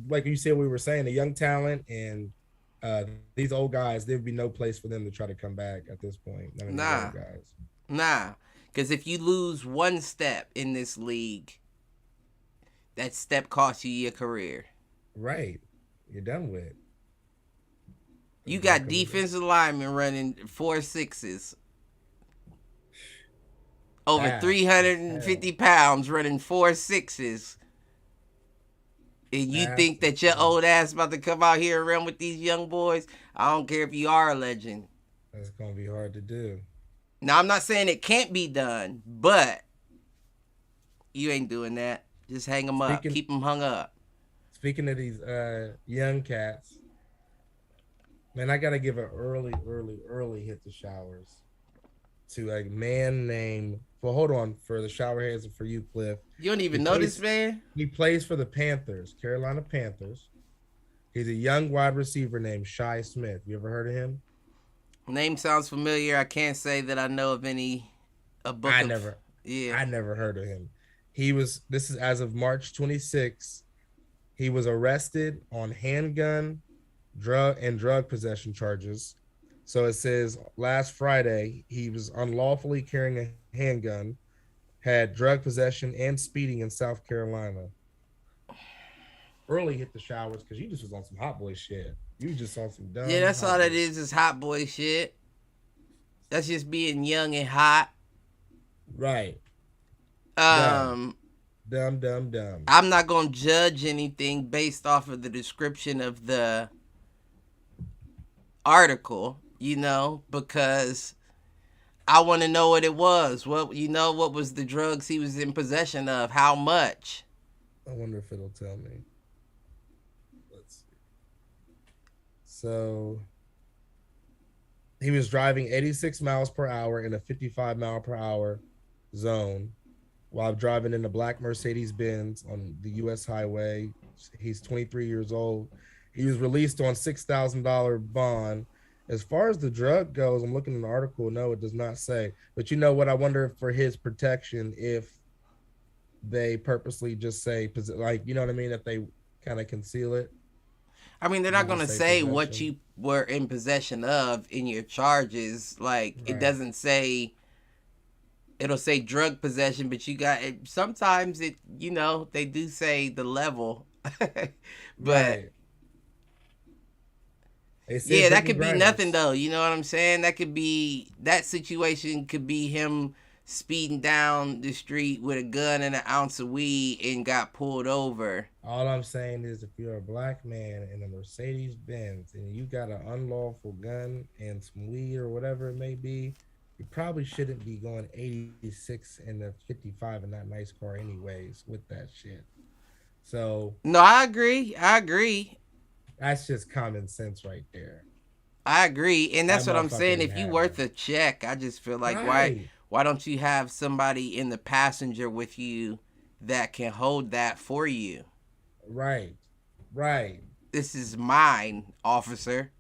like you said, we were saying the young talent and these old guys, there'd be no place for them to try to come back at this point. Nah, because if you lose one step in this league, that step costs you your career. Right. You're done with. You got defensive linemen running 4.6s. Over 350 pounds running 4.6s. And you think that your old ass about to come out here and run with these young boys? I don't care if you are a legend. That's going to be hard to do. Now, I'm not saying it can't be done, but you ain't doing that. Just hang them up. Keep them hung up. Speaking of these young cats, man, I gotta give an early hit to showers to a man named. Well, hold on for the shower heads and for you, Cliff. You don't He even know this plays. man? He plays for the Panthers, Carolina Panthers. He's a young wide receiver named Shy Smith. You ever heard of him? Name sounds familiar. I can't say that I know of a book I of never, yeah. I never heard of him. He was. This is as of March 26th. He was arrested on handgun, drug possession charges. So it says last Friday he was unlawfully carrying a handgun, had drug possession and speeding in South Carolina. Early hit the showers because you just was on some hot boy shit. You just on some Yeah, dumb that's hot all boy. that is hot boy shit. That's just being young and hot. Right. Dumb. Um Dumb, dumb, dumb. I'm not gonna judge anything based off of the description of the article, because I want to know what it was. What was the drugs he was in possession of? How much? I wonder if it'll tell me. Let's see. So he was driving 86 miles per hour in a 55-mile-per-hour zone while driving in a black Mercedes Benz on the U.S. highway. He's 23 years old. He was released on $6,000 bond. As far as the drug goes, I'm looking at an article. No, it does not say. But you know what? I wonder for his protection if they purposely just say, like, you know what I mean? If they kind of conceal it. I mean, they're They not gonna just say say what possession. you were in possession of in your charges. Like it Right. doesn't say. It'll say drug possession, but you got it. Sometimes they do say the level, but Right. It says yeah, that Brittany could be nothing Griner. though. You know what I'm saying? That situation could be him speeding down the street with a gun and an ounce of weed and got pulled over. All I'm saying is if you're a black man in a Mercedes Benz and you got an unlawful gun and some weed or whatever it may be, you probably shouldn't be going 86 in the 55 in that nice car anyways with that shit. So No, I agree. I agree. that's just common sense right there. I agree. And That that's what I'm motherfucker saying. didn't If you have worth none. a check, I just feel like Right. why don't you have somebody in the passenger with you that can hold that for you? Right. Right. This is mine, officer.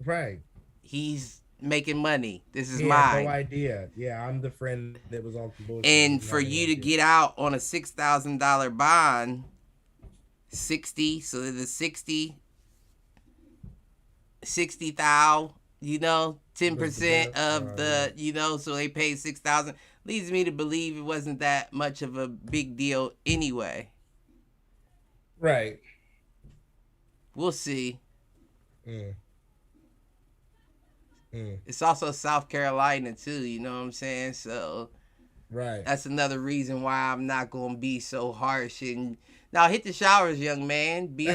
Right. He's making money. This is He had no mine. idea. Yeah, I'm the friend that was on some bullshit. He didn't And have for any you to idea. get out on a $6,000 bond, 60, so the 60,000, 10% of the, so they paid 6,000, leads me to believe it wasn't that much of a big deal anyway. Right. We'll see. Mm. Mm. It's also South Carolina too, you know what I'm saying? So Right. that's another reason why I'm not gonna be so harsh. And now hit the showers, young man. Be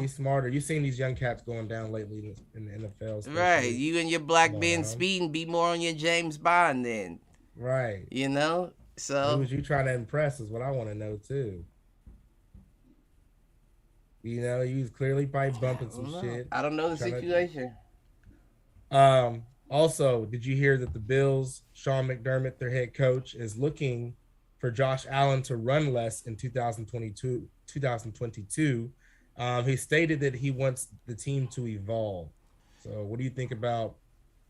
smarter. You've seen these young cats going down lately in the NFL, Right. especially. You and your black Come Ben on. speeding, be more on your James Bond then. Right. You know? Who So was you trying to impress is what I want to know too. You was clearly probably bumping some shit. I don't know the Trying to- situation. Also, did you hear that the Bills, Sean McDermott, their head coach, is looking for Josh Allen to run less in 2022? He stated that he wants the team to evolve. So what do you think about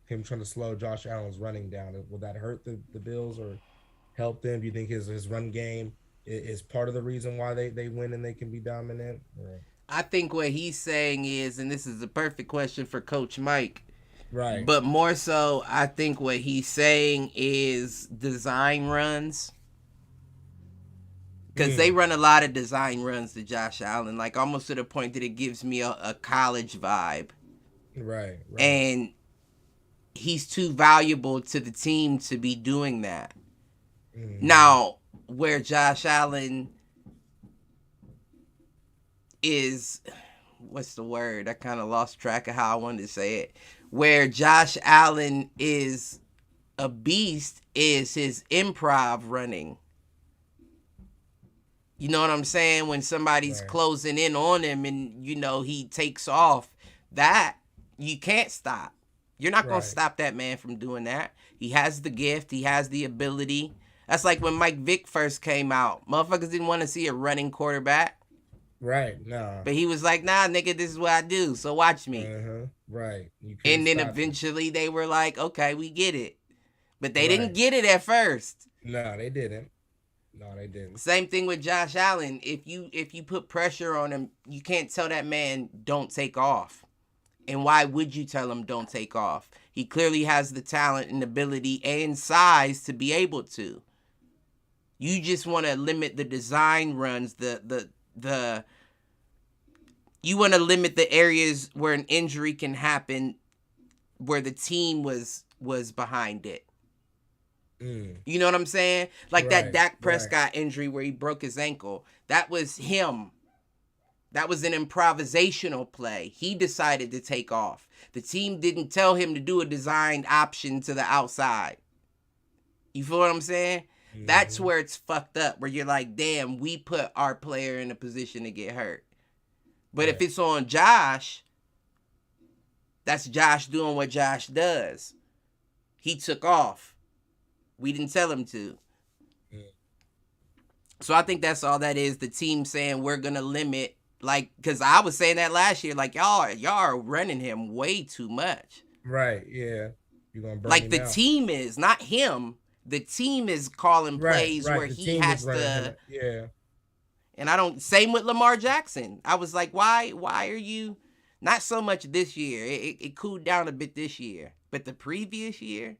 him trying to slow Josh Allen's running down? Will that hurt the Bills or help them? Do you think his run game is part of the reason why they win and they can be dominant? Or? I think what he's saying is, and this is the perfect question for Coach Mike, Right. but more so, I think what he's saying is design runs. Because they run a lot of design runs to Josh Allen, like almost to the point that it gives me a college vibe. Right. And he's too valuable to the team to be doing that. Now, where Josh Allen is, what's the word? I kind of lost track of how I wanted to say it. Where Josh Allen is a beast is his improv running. You know what I'm saying? When somebody's Right. closing in on him and, he takes off, that you can't stop. You're not going to Right. stop that man from doing that. He has the gift, he has the ability. That's like when Mike Vick first came out. Motherfuckers didn't want to see a running quarterback. Right. No. But he was like, nah, nigga, this is what I do. So watch me. Right. You couldn't And then stop him. eventually they were like, okay, we get it. But they didn't Right. get it at first. No, they didn't. No, they didn't. Same thing with Josh Allen. If you put pressure on him, you can't tell that man don't take off. And why would you tell him don't take off? He clearly has the talent and ability and size to be able to. You just want to limit the design runs, you want to limit the areas where an injury can happen where the team was behind it. You know what I'm saying? Like that Dak Prescott injury where he broke his ankle. That was him. That was an improvisational play. He decided to take off. The team didn't tell him to do a designed option to the outside. You feel what I'm saying? That's where it's fucked up, where you're like, damn, we put our player in a position to get hurt. But if it's on Josh, that's Josh doing what Josh does. He took off. We didn't tell him to. So I think that's all that is. The team saying we're going to limit, like, because I was saying that last year, like, y'all are running him way too much. Right, yeah. You're going to burn like him the out. Team is, not him. The team is calling plays where he has to. Yeah. And I don't, same with Lamar Jackson. I was like, why are you, not so much this year. It cooled down a bit this year. But the previous year,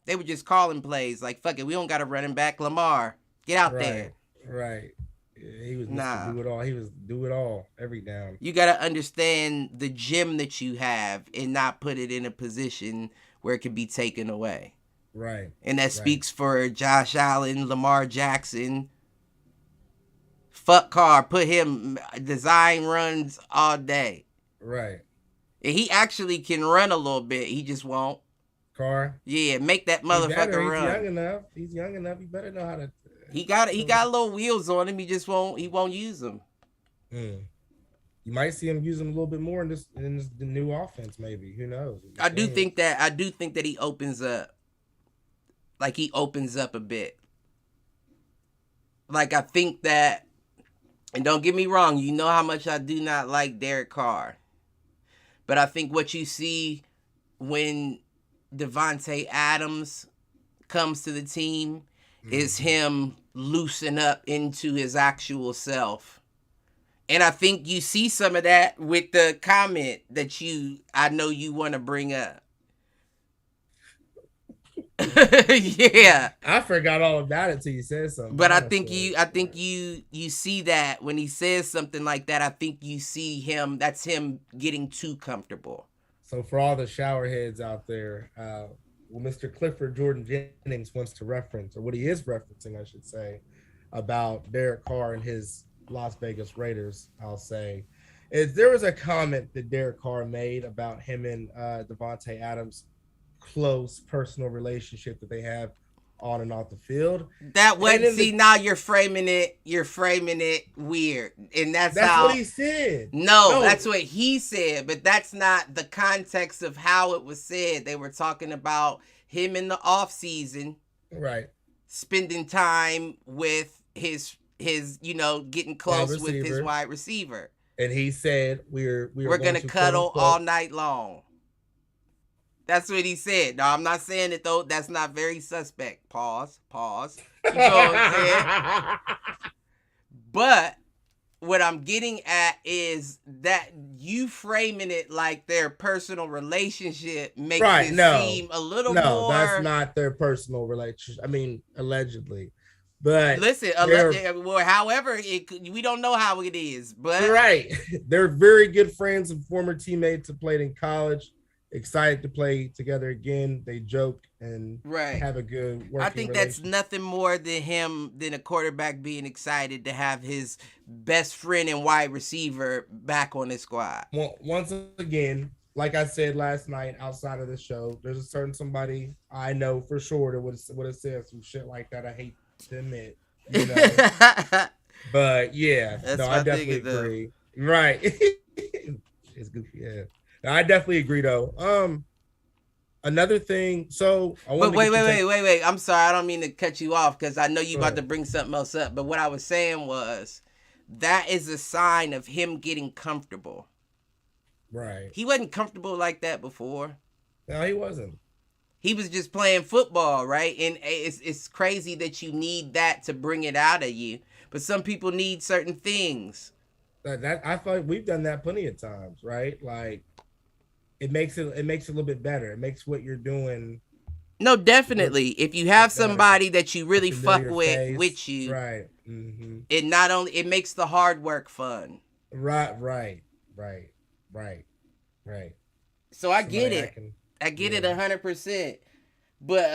they were just calling plays like, fuck it, we don't got to run him back. Lamar, get out there. Right. Yeah, he was Mr. Do it all. He was do it all every down. You got to understand the gem that you have and not put it in a position where it can be taken away. Right. And that speaks for Josh Allen, Lamar Jackson. Fuck Carr, put him design runs all day. Right. And he actually can run a little bit. He just won't. Carr. Yeah, make that motherfucker run. He's young enough. He's young enough. He better know how to. He got little wheels on him. He just won't. He won't use them. You might see him use them a little bit more in the new offense. Maybe, who knows? I do think that he opens up. Like he opens up a bit. Like I think that, and don't get me wrong, you know how much I do not like Derek Carr, but I think what you see when Devontae Adams comes to the team is him loosen up into his actual self. And I think you see some of that with the comment that I know you want to bring up. Yeah. I forgot all about it till you said something. But I think you see that when he says something like that, I think you see him, that's him getting too comfortable. So for all the shower heads out there, what Mr. Clifford Jordan Jennings wants to reference, or what he is referencing, I should say, about Derek Carr and his Las Vegas Raiders, I'll say, is there was a comment that Derek Carr made about him and Devontae Adams' close personal relationship that they have on and off the field. That wasn't, now you're framing it weird. And that's how, what he said. No, that's what he said, but that's not the context of how it was said. They were talking about him in the off season. Right. Spending time with his getting close with his wide receiver. And he said we're going to cuddle all night long. That's what he said. No, I'm not saying it though. That's not very suspect. Pause. You know what I'm saying? But what I'm getting at is that you framing it like their personal relationship makes it seem a little more. No, that's not their personal relationship. I mean, allegedly. But listen, however, we don't know how it is. But right, they're very good friends and former teammates who played in college. Excited to play together again. They joke and have a good working I think that's nothing more than a quarterback being excited to have his best friend and wide receiver back on his squad. Well, once again, like I said last night outside of the show, there's a certain somebody I know for sure that would have said some shit like that. I hate to admit. you know. But yeah, That's no, I my definitely thinking though. agree. Right. It's goofy. Yeah. No, I definitely agree though. Another thing, so I But wanted to get your take. wait. I'm sorry. I don't mean to cut you off because I know you Go about to ahead. bring something else up. But what I was saying was that is a sign of him getting comfortable. Right. He wasn't comfortable like that before. No, he wasn't. He was just playing football, right? And it's crazy that you need that to bring it out of you. But some people need certain things. That I thought we've done that plenty of times, right? Like it makes it a little bit better. It makes what you're doing No, look definitely. If you have better. somebody that you A really fuck familiar with face. you, Right. Mm-hmm. it not only it makes the hard work fun. Right, right, right, right, right. So I get Somebody I it. can I get it yeah. 100%. But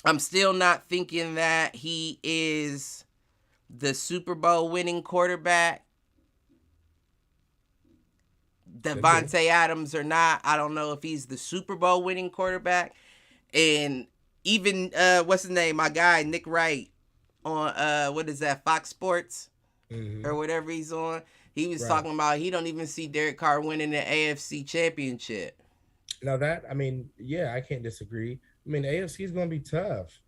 I'm still not thinking that he is the Super Bowl winning quarterback. Could be. Devontae Adams or not, I don't know if he's the Super Bowl winning quarterback. And even what's his name, my guy Nick Wright on what is that, Fox Sports Mm-hmm. or whatever he's on. He was Right. talking about he don't even see Derek Carr winning the AFC Championship. Now that I mean, yeah, I can't disagree. I mean, the AFC is going to be tough.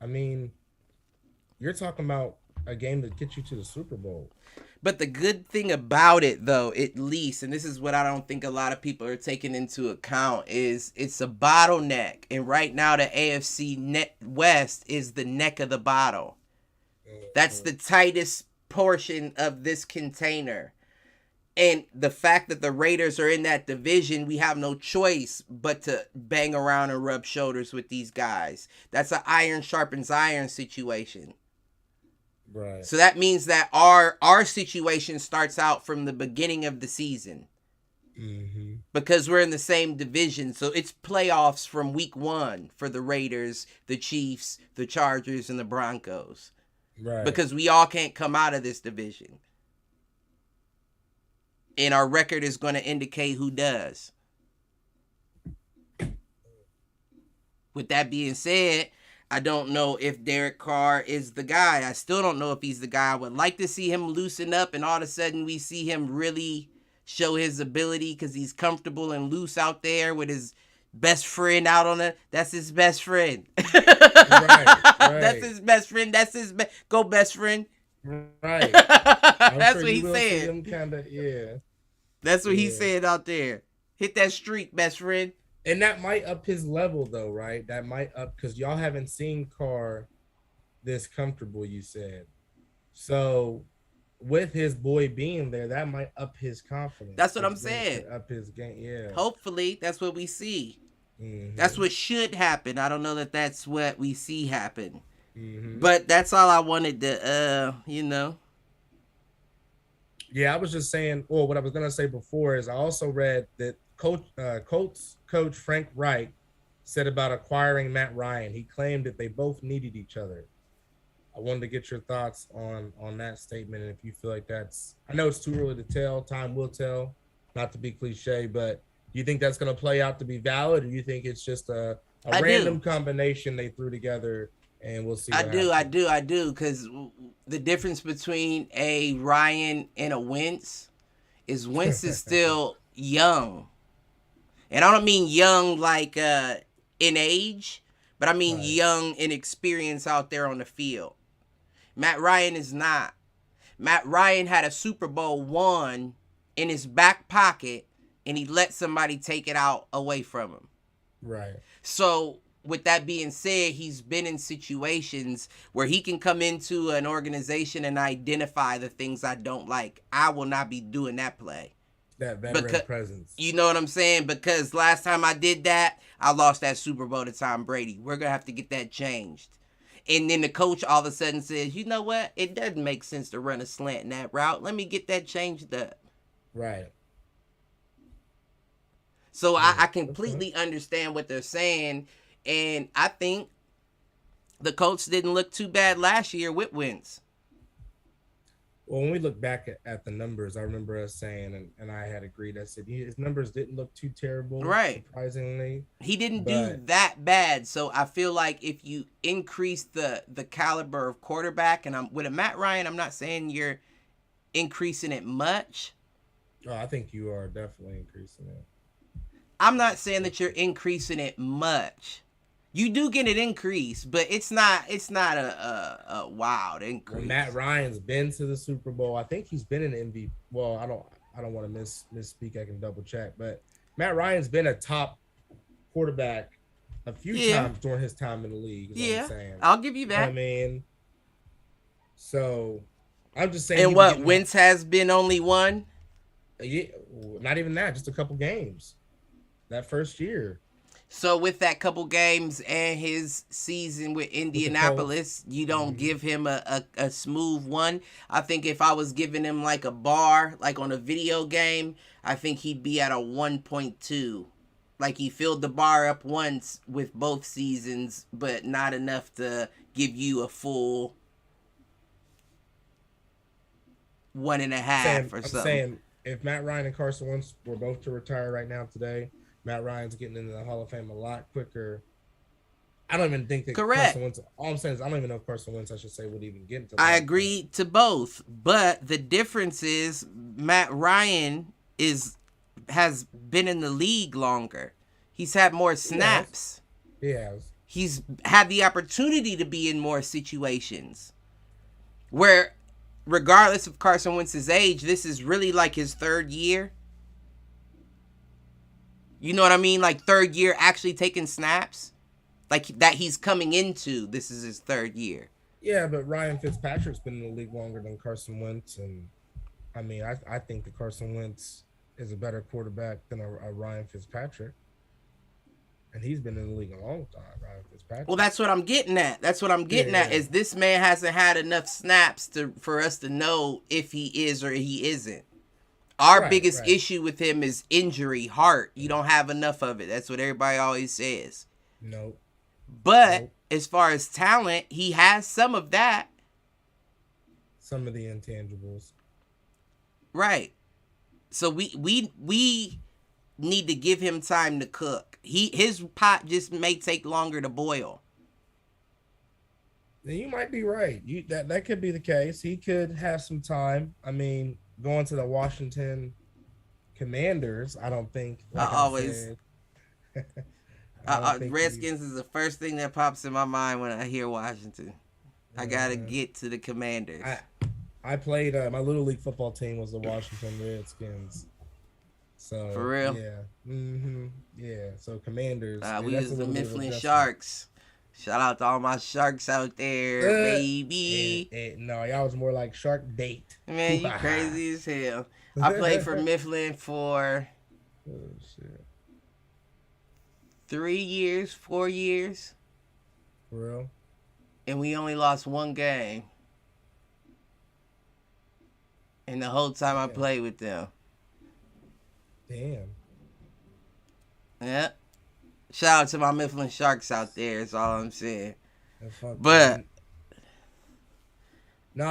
I mean, you're talking about a game that gets you to the Super Bowl. But the good thing about it, though, at least, and this is what I don't think a lot of people are taking into account, is it's a bottleneck. And right now, the AFC West is the neck of the bottle. That's the tightest portion of this container. And the fact that the Raiders are in that division, we have no choice but to bang around and rub shoulders with these guys. That's an iron sharpens iron situation. Right. So that means that our situation starts out from the beginning of the season. Mm-hmm. Because we're in the same division. So it's playoffs from week 1 for the Raiders, the Chiefs, the Chargers, and the Broncos. Right. Because we all can't come out of this division. And our record is going to indicate who does. With that being said, I don't know if Derek Carr is the guy. I still don't know if he's the guy. I would like to see him loosen up and all of a sudden we see him really show his ability because he's comfortable and loose out there with his best friend out on it. That's his best friend. Right. That's his best friend. That's his go best friend. Right. That's what he said. Yeah. That's what he said out there. Hit that streak, best friend. And that might up his level though, right? That might up because y'all haven't seen Carr this comfortable, you said. So with his boy being there, that might up his confidence. That's what I'm saying. Up his game, yeah. Hopefully, that's what we see. Mm-hmm. That's what should happen. I don't know that that's what we see happen. Mm-hmm. But that's all I wanted to, you know. Yeah, I was just saying, well, what I was going to say before is I also read that Colts coach Frank Reich said about acquiring Matt Ryan. He claimed that they both needed each other. I wanted to get your thoughts on that statement, and if you feel like that's, I know it's too early to tell. Time will tell, not to be cliche, but do you think that's going to play out to be valid, or do you think it's just a random combination they threw together and we'll see? I do, because the difference between a Ryan and a Wentz is Wentz is still young. And I don't mean young like in age, but I mean young in experience out there on the field. Matt Ryan is not. Matt Ryan had a Super Bowl won in his back pocket, and he let somebody take it out away from him. Right. So with that being said, he's been in situations where he can come into an organization and identify the things I don't like. I will not be doing that play. That veteran presence. You know what I'm saying? Because last time I did that, I lost that Super Bowl to Tom Brady. We're going to have to get that changed. And then the coach all of a sudden says, you know what? It doesn't make sense to run a slant in that route. Let me get that changed up. Right. So I completely understand what they're saying. And I think the Colts didn't look too bad last year with Wentz. Well, when we look back at the numbers, I remember us saying, and I had agreed. I said his numbers didn't look too terrible, Right. surprisingly. He didn't do But that bad. So I feel like if you increase the caliber of quarterback, and I'm with a Matt Ryan, I'm not saying you're increasing it much. I think you are definitely increasing it. I'm not saying that you're increasing it much. You do get an increase, but it's not a wild Well, increase. Matt Ryan's been to the Super Bowl. I think he's been in MVP. Well, I don't want to misspeak. I can double check, but Matt Ryan's been a top quarterback a few Yeah, times during his time in the league. Is what I'm yeah, saying. I'll give you You know what I that. mean? So I'm just saying he And was what getting Wentz has been only one. yeah, not even that, just a couple games that first year So with that couple games and his season with with the Colts. Indianapolis, you don't Mm-hmm. give him a smooth one. I think if I was giving him like a bar, like on a video game, I think he'd be at a 1.2. Like he filled the bar up once with both seasons, but not enough to give you a full one and a half or I'm something. saying if Matt Ryan and Carson Wentz were both to retire right now today, Matt Ryan's getting into the Hall of Fame a lot quicker. I don't even think that Correct. Carson Wentz. All I'm saying is I don't even know if Carson Wentz, I should say, would even get into the I Hall of Fame. agree to both, but the difference is Matt Ryan is has been in the league longer. He's had more He has. snaps. He has. He's had the opportunity to be in more situations where, regardless of Carson Wentz's age, this is really like his third year. You know what I mean? Like third year actually taking snaps. Like that he's coming into. This is his third year. Yeah, but Ryan Fitzpatrick's been in the league longer than Carson Wentz, and I mean, I think that Carson Wentz is a better quarterback than a Ryan Fitzpatrick, and he's been in the league a long time. Ryan Well, Fitzpatrick. that's what I'm getting at. That's what I'm Yeah, getting at. yeah. Is this man hasn't had enough snaps to for us to know if he is or he isn't. Our Right, biggest right. issue with him is injury, heart. You don't have enough of it. That's what everybody always says. Nope, But nope. as far as talent, he has some of that. Some of the intangibles. Right. So we need to give him time to cook. His pot just may take longer to boil. And you might be right. That could be the case. He could have some time. I mean, going to the Washington Commanders, I don't think, I like I always said, I don't think he. Redskins is the first thing that pops in my mind when I hear Washington. I gotta Uh, get to the Commanders. I I played my little league football team was the Washington Redskins. For So real. yeah, yeah. So Commanders, We that's a was the little bit of Mifflin adjustment. Sharks. Shout out to all my sharks out there, baby. No, y'all was more like shark bait. Man, you oh crazy as hell. I played for Mifflin for shit, 3 years, 4 years, for real? and we only lost one game. And the whole time I Damn, played with them. damn. Yeah. Shout out to my Mifflin Sharks out there, is all I'm saying. And fuck But no,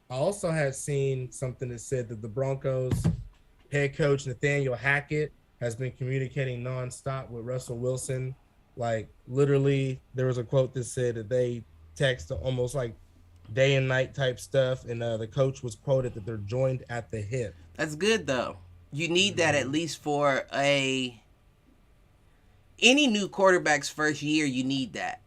I also had seen something that said that the Broncos head coach Nathaniel Hackett has been communicating nonstop with Russell Wilson. Like literally, there was a quote that said that they text almost like day and night type stuff, and the coach was quoted that they're joined at the hip. that's good though. You need that at Mhm. least for any new quarterback's first year. You need that.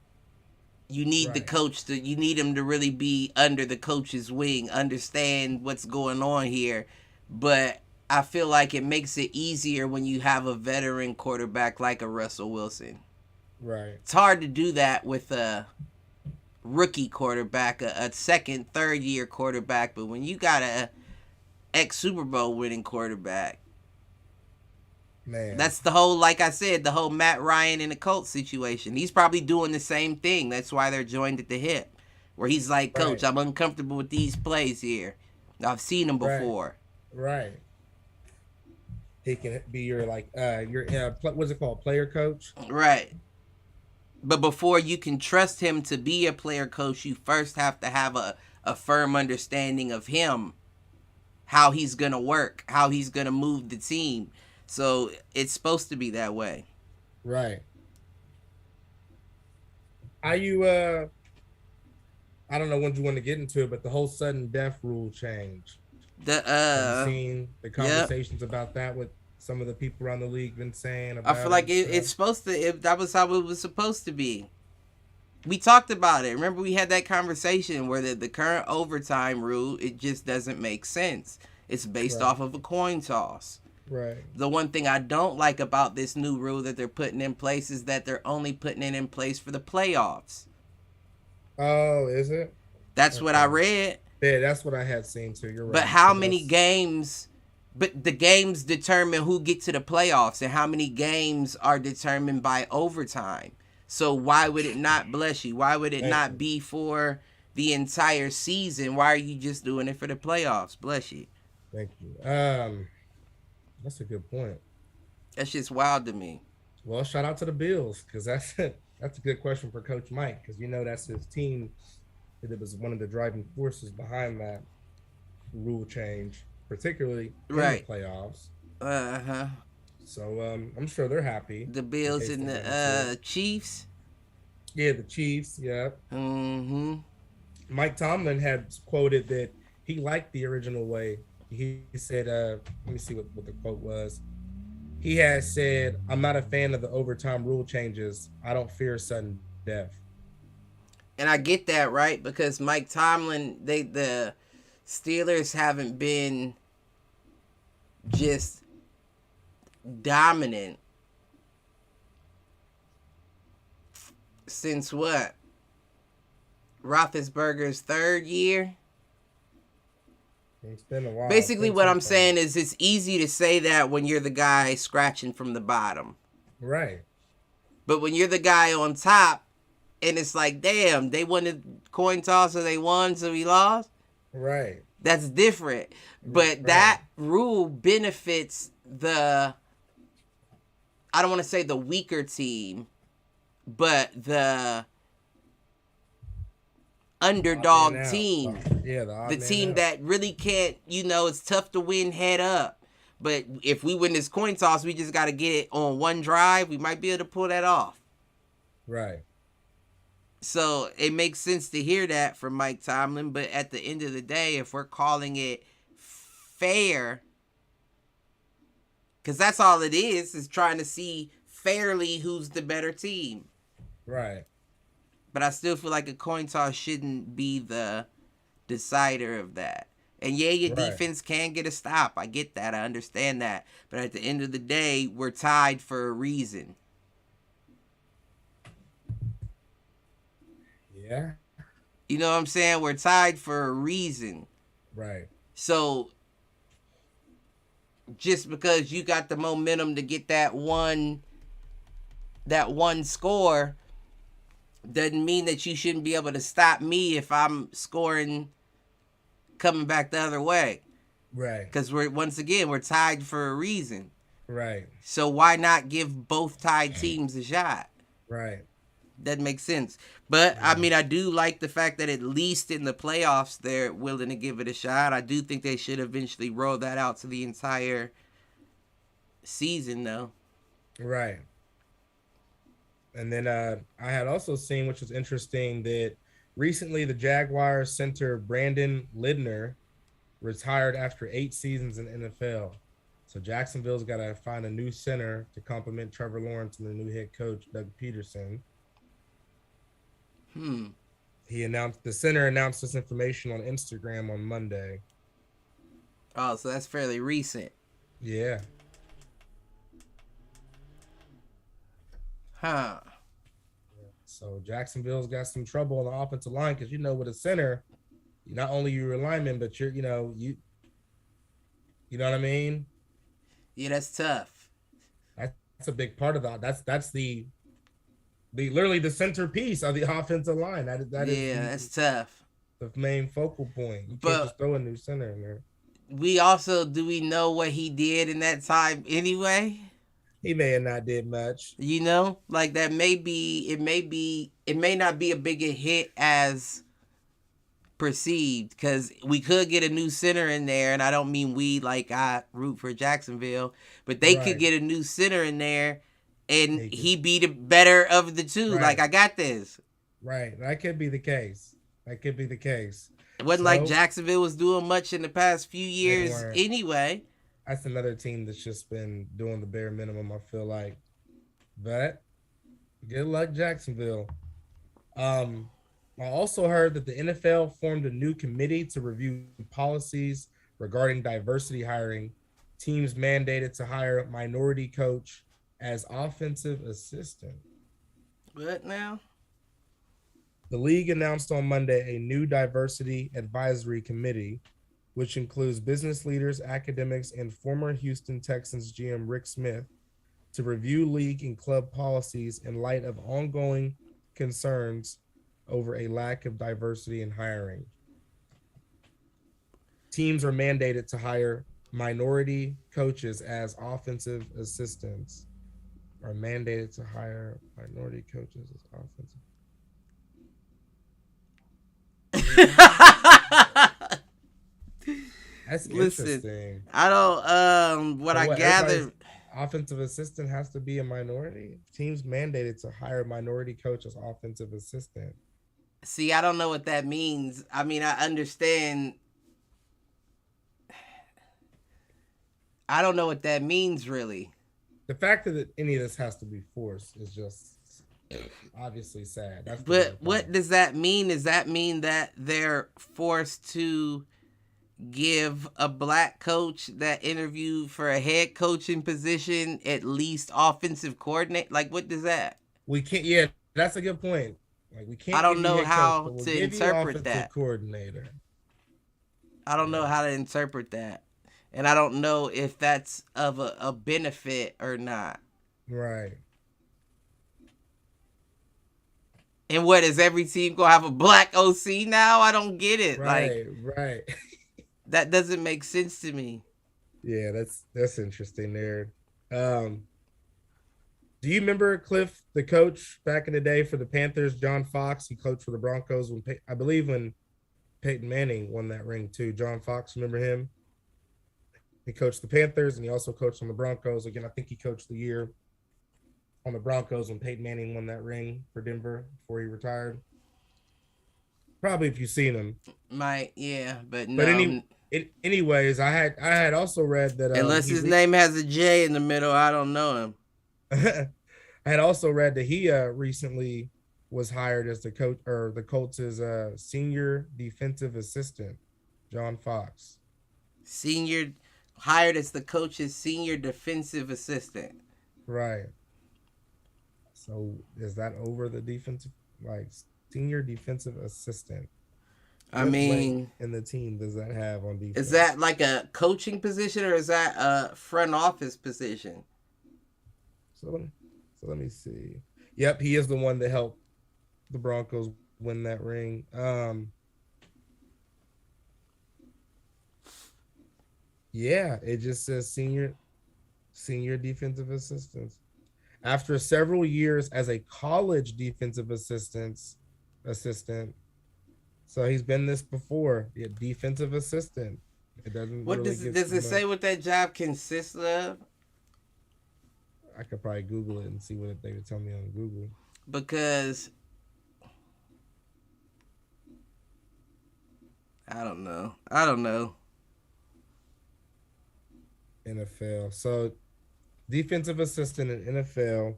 You need the Right, coach to. You need him to really be under the coach's wing, understand what's going on here. But I feel like it makes it easier when you have a veteran quarterback like a Russell Wilson. right, It's hard to do that with a rookie quarterback, a second, third year quarterback. But when you got a ex Super Bowl winning quarterback, man. that's the whole, like I said, the whole Matt Ryan and the Colts situation. He's probably doing the same thing. That's why they're joined at the hip, where he's like, Coach, Right, I'm uncomfortable with these plays here. I've seen them right, before. right. He can be your what's it called, player coach. Right. But before you can trust him to be a player coach, you first have to have a a firm understanding of him, how he's going to work, how he's going to move the team. So it's supposed to be that way. Right. Are you I don't know when you want to get into it, but the whole sudden death rule change. The Have you seen the conversations yep. about that with some of the people around the league been saying I about feel like it's supposed to. That was how it was supposed to be. We talked about it. Remember, we had that conversation where the current overtime rule, it just doesn't make sense. It's based off of a coin toss. Right. The one thing I don't like about this new rule that they're putting in place is that they're only putting it in place for the playoffs. Oh, is it? That's what I read. Yeah, that's what I had seen too. You're right. But how many games? But the games determine who get to the playoffs, and how many games are determined by overtime. So why would it not, bless you, why would it not be for the entire season? Why are you just doing it for the playoffs? Bless you. Thank you. That's a good point. That's just wild to me. Well, shout out to the Bills, because that's a good question for Coach Mike, because that's his team. It was one of the driving forces behind that rule change, particularly in the playoffs. So I'm sure they're happy. The Bills and the Chiefs. Yeah, the Chiefs. Yeah. Mike Tomlin had quoted that he liked the original way. He said, let me see what the quote was. He has said, "I'm not a fan of the overtime rule changes. I don't fear sudden death." And I get that, right? Because Mike Tomlin, the Steelers haven't been just dominant since what? Roethlisberger's third year? It's been a while. Basically, what I'm saying is it's easy to say that when you're the guy scratching from the bottom. Right. But when you're the guy on top, and it's like, damn, they won the coin toss, so they won, so we lost. Right. That's different. But that rule benefits the, I don't want to say the weaker team, but the underdog team. Yeah, the team that really can't, it's tough to win head up. But if we win this coin toss, we just got to get it on one drive. We might be able to pull that off. Right. So it makes sense to hear that from Mike Tomlin. But at the end of the day, if we're calling it fair, because that's all it is trying to see fairly who's the better team. Right. But I still feel like a coin toss shouldn't be the decider of that. And yeah, your defense can get a stop. I get that. I understand that. But at the end of the day, we're tied for a reason. Yeah. You know what I'm saying? We're tied for a reason. Right. So just because you got the momentum to get that one score doesn't mean that you shouldn't be able to stop me if I'm scoring coming back the other way. Right. Because we're tied for a reason. Right. So why not give both tied teams a shot? Right. That makes sense. But, I mean, I do like the fact that at least in the playoffs they're willing to give it a shot. I do think they should eventually roll that out to the entire season, though. Right. And then I had also seen, which was interesting, that recently the Jaguars center Brandon Lidner retired after 8 seasons in the NFL. So Jacksonville's got to find a new center to complement Trevor Lawrence and the new head coach, Doug Peterson. The center announced this information on Instagram on Monday. Oh, so that's fairly recent. Yeah. Huh. So Jacksonville's got some trouble on the offensive line because with a center, not only you're a lineman, but you're you know what I mean? Yeah, that's tough. That's a big part of that. That's the literally the centerpiece of the offensive line. That's tough. The main focal point. You can't just throw a new center in there. Do we know what he did in that time anyway? He may have not did much. Like it may not be a bigger hit as perceived, because we could get a new center in there, and I don't mean we like I root for Jacksonville, but they could Right. get a new center in there, and He could, he be the better of the two. Like, right. I got this. Right. That could be the case. That could be the case. It wasn't like So Jacksonville was doing much in the past few they years weren't. anyway. That's another team that's just been doing the bare minimum, I feel like. But good luck, Jacksonville. Um, I also heard that the NFL formed a new committee to review policies regarding diversity hiring. Teams mandated to hire minority coach as offensive assistant. What now? The league announced on Monday a new diversity advisory committee, which includes business leaders, academics, and former Houston Texans GM Rick Smith, to review league and club policies in light of ongoing concerns over a lack of diversity in hiring. Teams are mandated to hire minority coaches as offensive assistants. Are mandated to hire minority coaches as offensive. That's Listen, interesting. I don't. What So I what, gather, offensive assistant has to be a minority? Teams mandated to hire minority coach as offensive assistant. see, I don't know what that means. I mean, I understand. I don't know what that means, really. The fact that any of this has to be forced is just obviously sad. That's But what does that mean? Does that mean that they're forced to give a black coach that interviewed for a head coaching position at least offensive coordinate? Like, what does that? we can't. Yeah, that's a good point. Like we can't. I don't give you know head coach, how but we'll to give you interpret offensive that. coordinator. I don't know how to interpret that. And I don't know if that's of a benefit or not. Right. And what, is every team gonna have a black OC now? I don't get it. Right. Like, Right. that doesn't make sense to me. Yeah, that's interesting there. Do you remember Cliff, the coach back in the day for the Panthers, John Fox? He coached for the Broncos when I believe when Peyton Manning won that ring too. John Fox, remember him? He coached the Panthers and he also coached on the Broncos. Again, I think he coached the year on the Broncos when Peyton Manning won that ring for Denver before he retired. Probably if you've seen him. Might, yeah, but no. But anyways, I had also read that unless his name has a J in the middle, I don't know him. I had also read that he recently was hired as the coach or the Colts' senior defensive assistant, John Fox. Senior, hired as the coach's senior defensive assistant. Right. So is that over the defensive, like senior defensive assistant? I mean, in the team does that have on defense? Is that like a coaching position or is that a front office position? So let me see. Yep, he is the one that helped the Broncos win that ring. Yeah, it just says senior defensive assistant. After several years as a college defensive assistant. So he's been this before. Yeah, defensive assistant. It doesn't. What really does it say what that job consists of? I could probably Google it and see what they would tell me on Google. Because I don't know. NFL. So defensive assistant in NFL.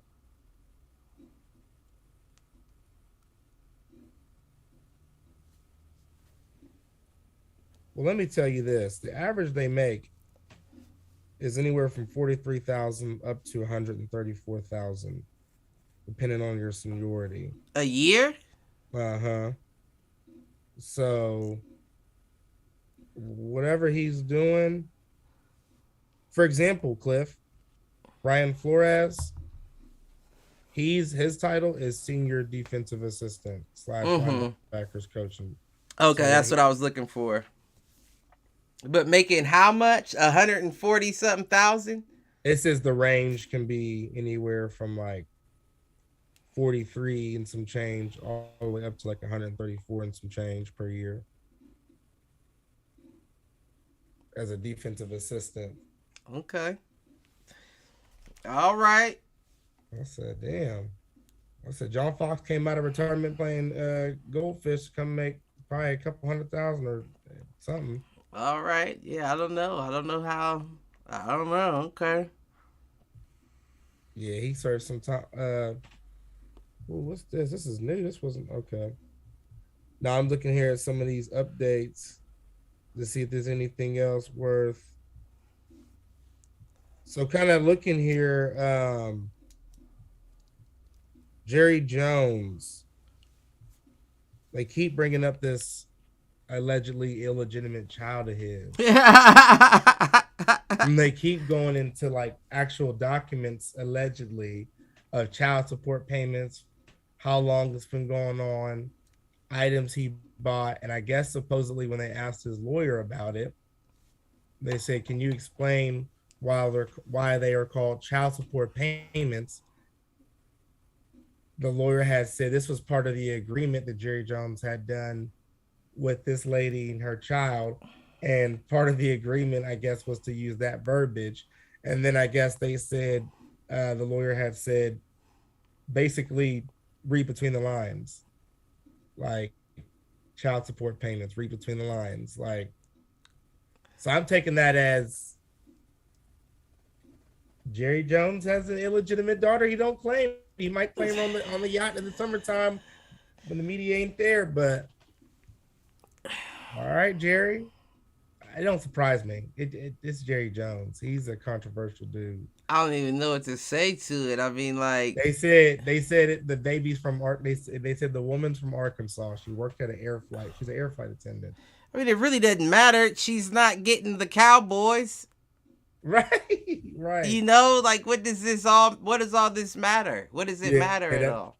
Well, let me tell you this. The average they make is anywhere from 43,000 up to 134,000, depending on your seniority. A year? Uh-huh. So whatever he's doing, for example, Cliff, Brian Flores, his title is senior defensive assistant / linebackers coaching. Okay, so that's what I was looking for. But making how much? 140 something thousand? It says the range can be anywhere from like 43 and some change all the way up to like 134 and some change per year. as a defensive assistant. Okay. All right. I said, damn. I said John Fox came out of retirement playing goldfish, come make probably a couple 100,000 or something. All right. Yeah, I don't know. I don't know how. I don't know. Okay. Yeah, he served some time. What's this? This is new. This wasn't okay. Now I'm looking here at some of these updates to see if there's anything else worth. So kind of looking here, Jerry Jones. They keep bringing up this allegedly illegitimate child of his. And they keep going into like actual documents allegedly of child support payments, how long it's been going on, items he bought, and I guess supposedly when they asked his lawyer about it, they said, "Can you explain why they are called child support payments?" The lawyer had said this was part of the agreement that Jerry Jones had done with this lady and her child, and part of the agreement, I guess, was to use that verbiage. And then I guess they said the lawyer had said basically read between the lines, like child support payments, read between the lines, like. So I'm taking that as Jerry Jones has an illegitimate daughter he don't claim. He might claim her on the yacht in the summertime when the media ain't there, but all right, Jerry. It don't surprise me. It's Jerry Jones. He's a controversial dude. I don't even know what to say to it. I mean, like The baby's from they said the woman's from Arkansas. She worked at an air flight. She's an air flight attendant. I mean, it really doesn't matter. She's not getting the Cowboys. Right, right. You know, like what does all this matter? What does it matter at all?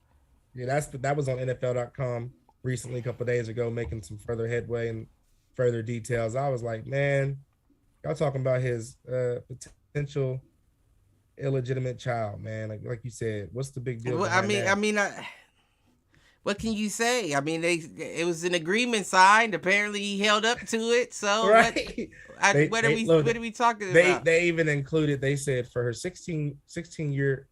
Yeah, that was on NFL.com recently, a couple of days ago, making some further headway and further details. I was like, man, y'all talking about his potential illegitimate child, man. Like you said, what's the big deal? What can you say? I mean, it was an agreement signed. Apparently, he held up to it. So right. What are we talking about? They even included. They said for her 16 year,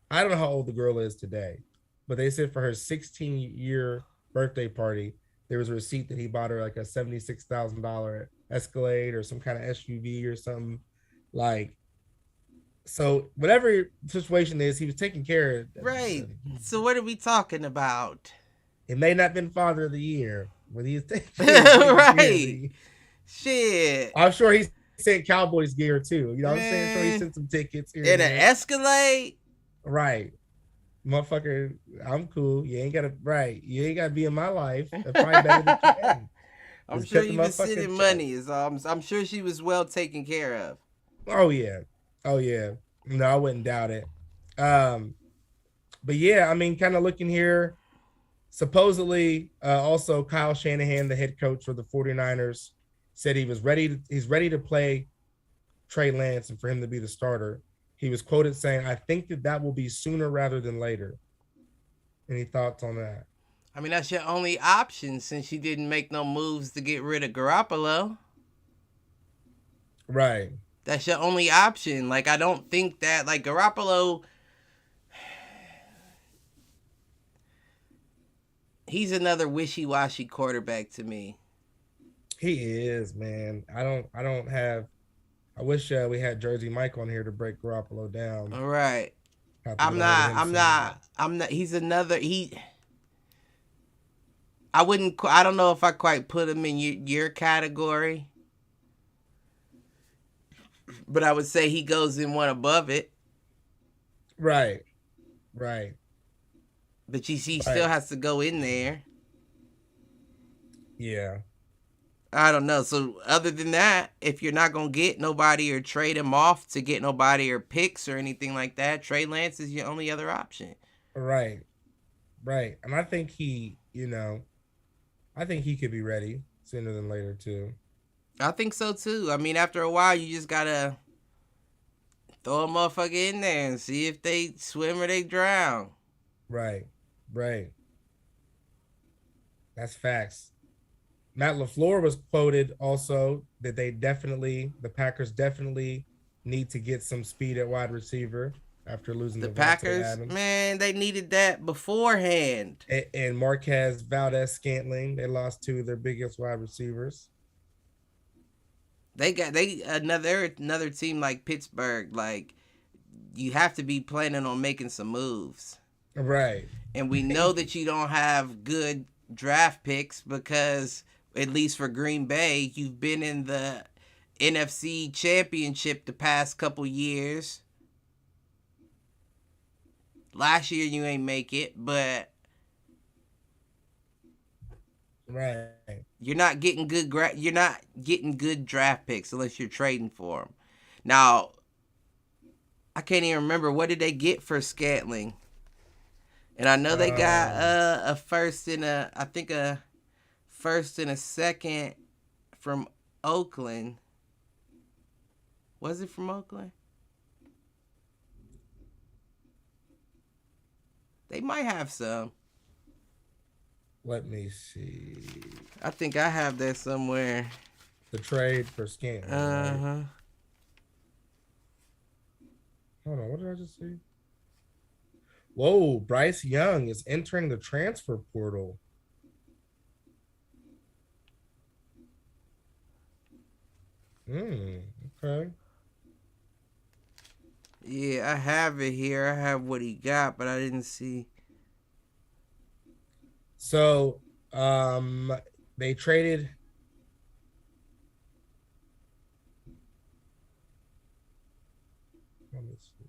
I don't know how old the girl is today, but they said for her 16-year birthday party, there was a receipt that he bought her like a $76,000 Escalade or some kind of SUV or something. Like, so whatever situation is, he was taking care of. Right. So what are we talking about? It may not have been Father of the Year, but he's taking right. Shit. I'm sure he sent Cowboys gear too. You know what I'm saying? Sure he sent some tickets. In an Escalade? Right. Motherfucker, I'm cool. You ain't gotta be in my life. That's probably better than you. I'm sure you was sending money. I'm sure she was well taken care of. Oh yeah. No, I wouldn't doubt it. But yeah, I mean, kind of looking here, supposedly also Kyle Shanahan, the head coach for the 49ers, said he's ready to play Trey Lance and for him to be the starter. He was quoted saying, "I think that will be sooner rather than later." Any thoughts on that? I mean, that's your only option since you didn't make no moves to get rid of Garoppolo. Right. That's your only option. Like, I don't think that, like, Garoppolo, he's another wishy-washy quarterback to me. He is, man. I wish we had Jersey Mike on here to break Garoppolo down. All right. I'm not. He's another. I don't know if I quite put him in your category, but I would say he goes in one above it. Right. But he still has to go in there. Yeah. I don't know. So other than that, if you're not going to get nobody or trade him off to get nobody or picks or anything like that, Trey Lance is your only other option. Right. And I think he could be ready sooner than later too. I think so too. I mean, after a while, you just got to throw a motherfucker in there and see if they swim or they drown. Right. That's facts. Matt LaFleur was quoted also that the Packers definitely need to get some speed at wide receiver after losing The Devontae Packers, Adams. man, they needed that beforehand. And Marquez Valdez-Scantling, they lost two of their biggest wide receivers. They got another team like Pittsburgh. Like, you have to be planning on making some moves. Right. And we know that you don't have good draft picks because, at least for Green Bay, you've been in the NFC Championship the past couple years. Last year you ain't make it, but right, you're not getting good draft picks unless you're trading for them. Now, I can't even remember what did they get for Scantling. And I know they got a first and a second from Oakland. Was it from Oakland? They might have some. Let me see. I think I have that somewhere. The trade for Scantling. Right? Hold on, what did I just see? Whoa, Bryce Young is entering the transfer portal. Okay. Yeah, I have it here. I have what he got, but I didn't see. So, they traded. Let me see.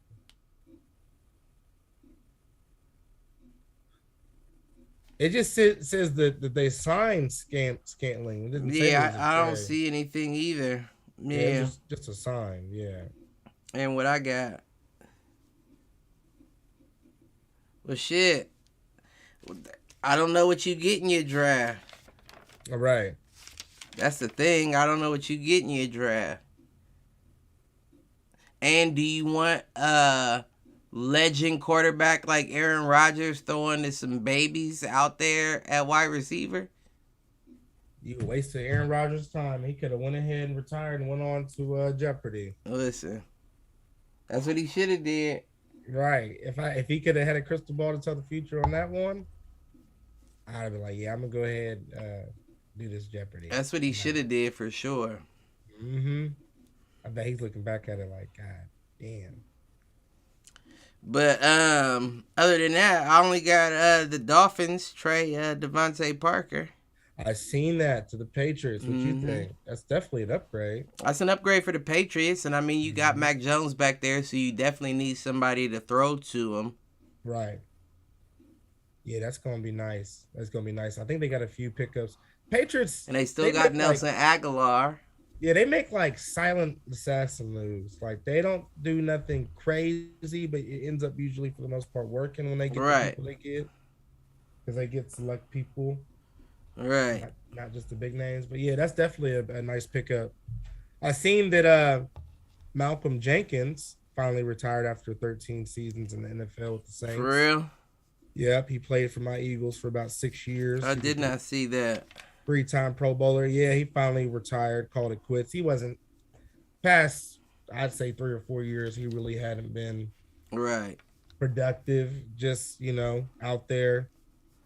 It just says that they signed Scantling. It didn't say I don't see anything either. Yeah, just a sign. Yeah. And what I got. Well, shit. I don't know what you get in your draft. All right. That's the thing. I don't know what you get in your draft. And do you want a legend quarterback like Aaron Rodgers throwing to some babies out there at wide receiver? You wasted Aaron Rodgers' time. He could have went ahead and retired and went on to Jeopardy. Listen, that's what he should have did. Right. If he could have had a crystal ball to tell the future on that one, I'd have been like, yeah, I'm gonna go ahead do this Jeopardy. That's what he should have did for sure. I bet he's looking back at it like, God damn. But other than that, I only got the Dolphins trade Devontae Parker. I seen that to the Patriots. What you think? That's definitely an upgrade. That's an upgrade for the Patriots, and I mean you got Mac Jones back there, so you definitely need somebody to throw to him. Right. Yeah, that's gonna be nice. That's gonna be nice. I think they got a few pickups. Patriots, and they still got Nelson Aguilar. Yeah, they make like silent assassin moves. Like they don't do nothing crazy, but it ends up usually for the most part working when they get the people they get, because they get select people. Right. Not just the big names, but yeah, that's definitely a nice pickup. I seen that Malcolm Jenkins finally retired after 13 seasons in the NFL with the Saints. For real? Yep, he played for my Eagles for about 6 years. I did not see that. 3-time Pro Bowler. Yeah, he finally retired, called it quits. He wasn't past, I'd say 3 or 4 years. He really hadn't been productive, just, out there.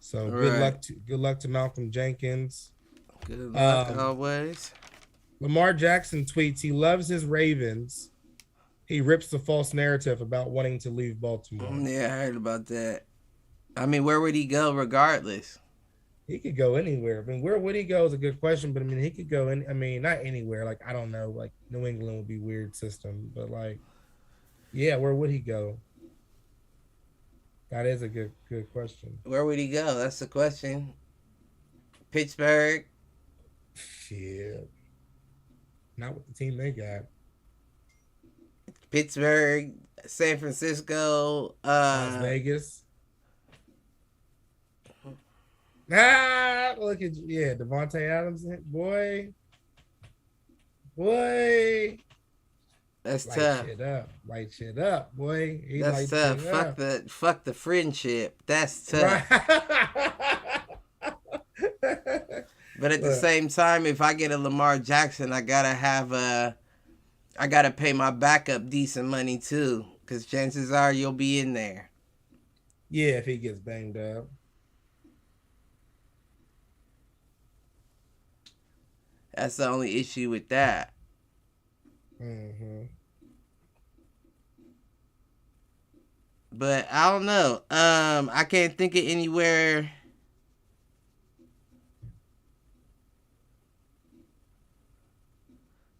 So good luck to Malcolm Jenkins. Good luck always. Lamar Jackson tweets he loves his Ravens. He rips the false narrative about wanting to leave Baltimore. Yeah, I heard about that. I mean, where would he go regardless? He could go anywhere. I mean, where would he go is a good question, but I mean, he could go in. I mean, not anywhere. Like, I don't know. Like, New England would be a weird system, but like, yeah, where would he go? That is a good question. Where would he go? That's the question. Pittsburgh. Shit. Not with the team they got. Pittsburgh, San Francisco, Las Vegas. Look at you. Devontae Adams, boy. That's tough. Light shit up, boy. That's tough. Fuck the friendship. That's tough. Right. But at the same time, if I get a Lamar Jackson, I gotta pay my backup decent money too, because chances are you'll be in there. Yeah, if he gets banged up. That's the only issue with that. Mm-hmm. But I don't know. I can't think of anywhere.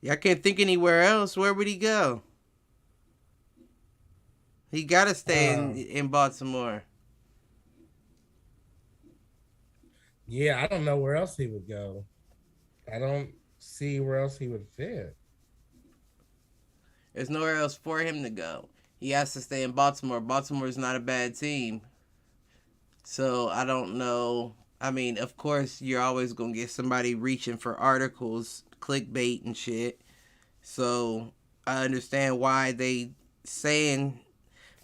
Yeah, I can't think anywhere else. Where would he go? He gotta stay in Baltimore. Yeah, I don't know where else he would go. I don't see where else he would fit. There's nowhere else for him to go. He has to stay in Baltimore. Baltimore's not a bad team. So I don't know. I mean, of course, you're always going to get somebody reaching for articles, clickbait and shit. So I understand why they saying,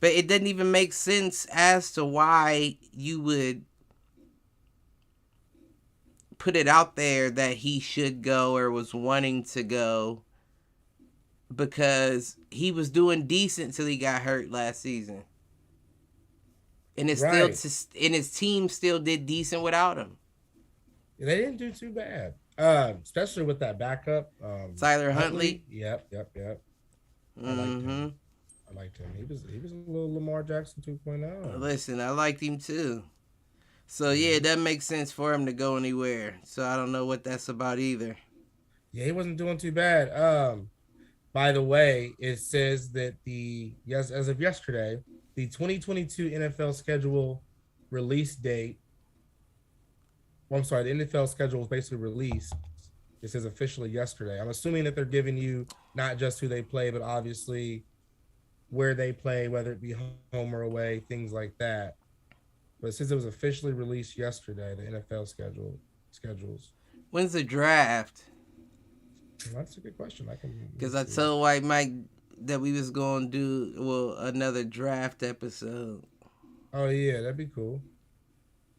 but it doesn't even make sense as to why you would put it out there that he should go or was wanting to go, because he was doing decent till he got hurt last season. And it's Right. and his team still did decent without him. They didn't do too bad, especially with that backup. Tyler Huntley. Yep. Mm-hmm. I liked him. He was a little Lamar Jackson 2.0. Listen, I liked him too. So yeah, that makes sense for him to go anywhere. So I don't know what that's about either. Yeah, he wasn't doing too bad. By the way, it says that as of yesterday, the 2022 NFL schedule release date. Well, I'm sorry, the NFL schedule was basically released. It says officially yesterday. I'm assuming that they're giving you not just who they play, but obviously where they play, whether it be home or away, things like that. But it says it was officially released yesterday, the NFL schedules. When's the draft? That's a good question. Because I told White Mike that we was going to do another draft episode. Oh yeah, that'd be cool.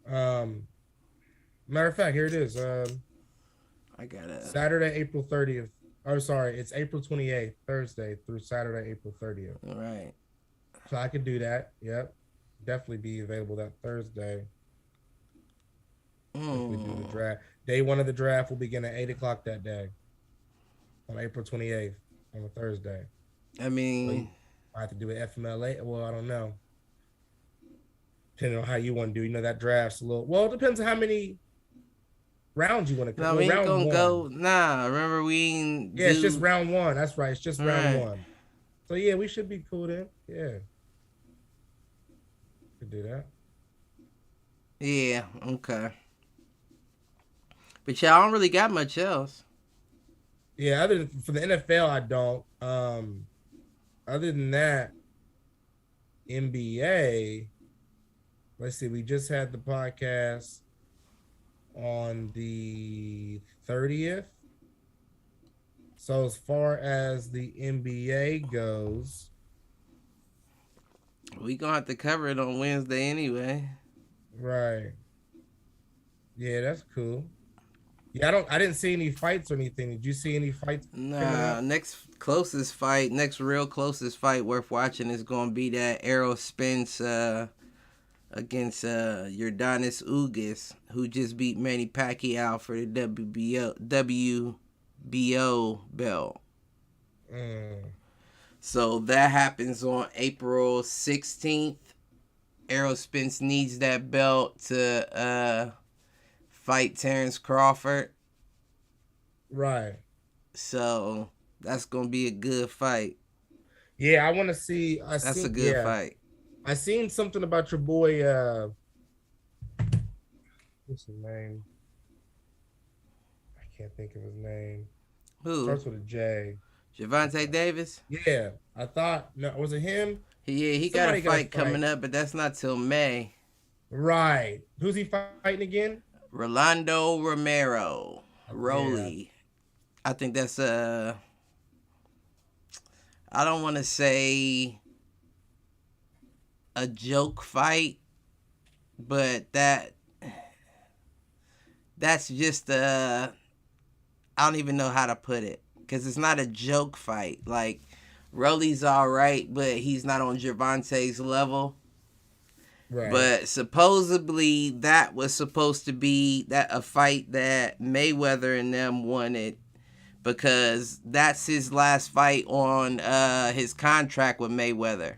Matter of fact, here it is. I got it. Saturday, April 30th. Oh, sorry, it's April 28th, Thursday through Saturday, April 30th. All right. So I could do that. Yep, definitely be available that Thursday. If we do the draft, day one of the draft will begin at 8:00 that day. On April 28th, on a Thursday. I mean, so I have to do it FMLA. Well, I don't know. Depending on how you want to do, that draft's a little. Well, it depends on how many rounds you want to. No, we ain't gonna go. Nah, remember we. Yeah, it's just round one. That's right. It's just round one. So yeah, we should be cool then. Yeah, could do that. Yeah. Okay. But y'all don't really got much else. Yeah, other than for the NFL, I don't. Other than that, NBA. Let's see. We just had the podcast on the 30th. So as far as the NBA goes, we gonna have to cover it on Wednesday anyway. Right. Yeah, that's cool. Yeah, I didn't see any fights or anything. Did you see any fights? Nah, next real closest fight worth watching is gonna be that Errol Spence against Yordanis Ugas, who just beat Manny Pacquiao for the WBO belt. So that happens on April 16th. Errol Spence needs that belt to fight Terrence Crawford. Right. So that's gonna be a good fight. Yeah, I want to see. That's a good fight. I seen something about your boy. What's his name? I can't think of his name. Who? Starts with a J. Javante Davis? Yeah, I thought. No, was it him? Yeah, he got a fight coming up, but that's not till May. Right. Who's he fighting again? Rolando Romero. Rolly. Yeah. I think that's I don't want to say a joke fight, but that that's just I don't even know how to put it, because it's not a joke fight. Like, Rolly's all right, but he's not on Gervonta's level. Right. But supposedly that was supposed to be a fight that Mayweather and them wanted, because that's his last fight on his contract with Mayweather.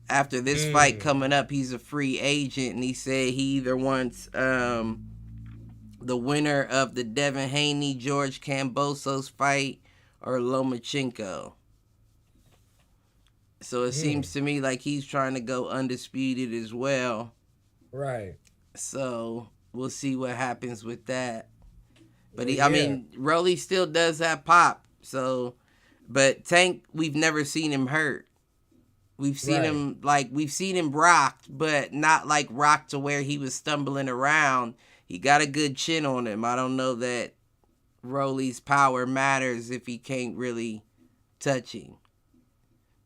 After this fight coming up, he's a free agent, and he said he either wants the winner of the Devin Haney George Kambosos fight or Lomachenko. So it seems to me like he's trying to go undisputed as well. Right. So we'll see what happens with that. But I mean, Rolly still does have pop. So, but Tank, we've never seen him hurt. We've seen him we've seen him rocked, but not like rocked to where he was stumbling around. He got a good chin on him. I don't know that Rolly's power matters if he can't really touch him,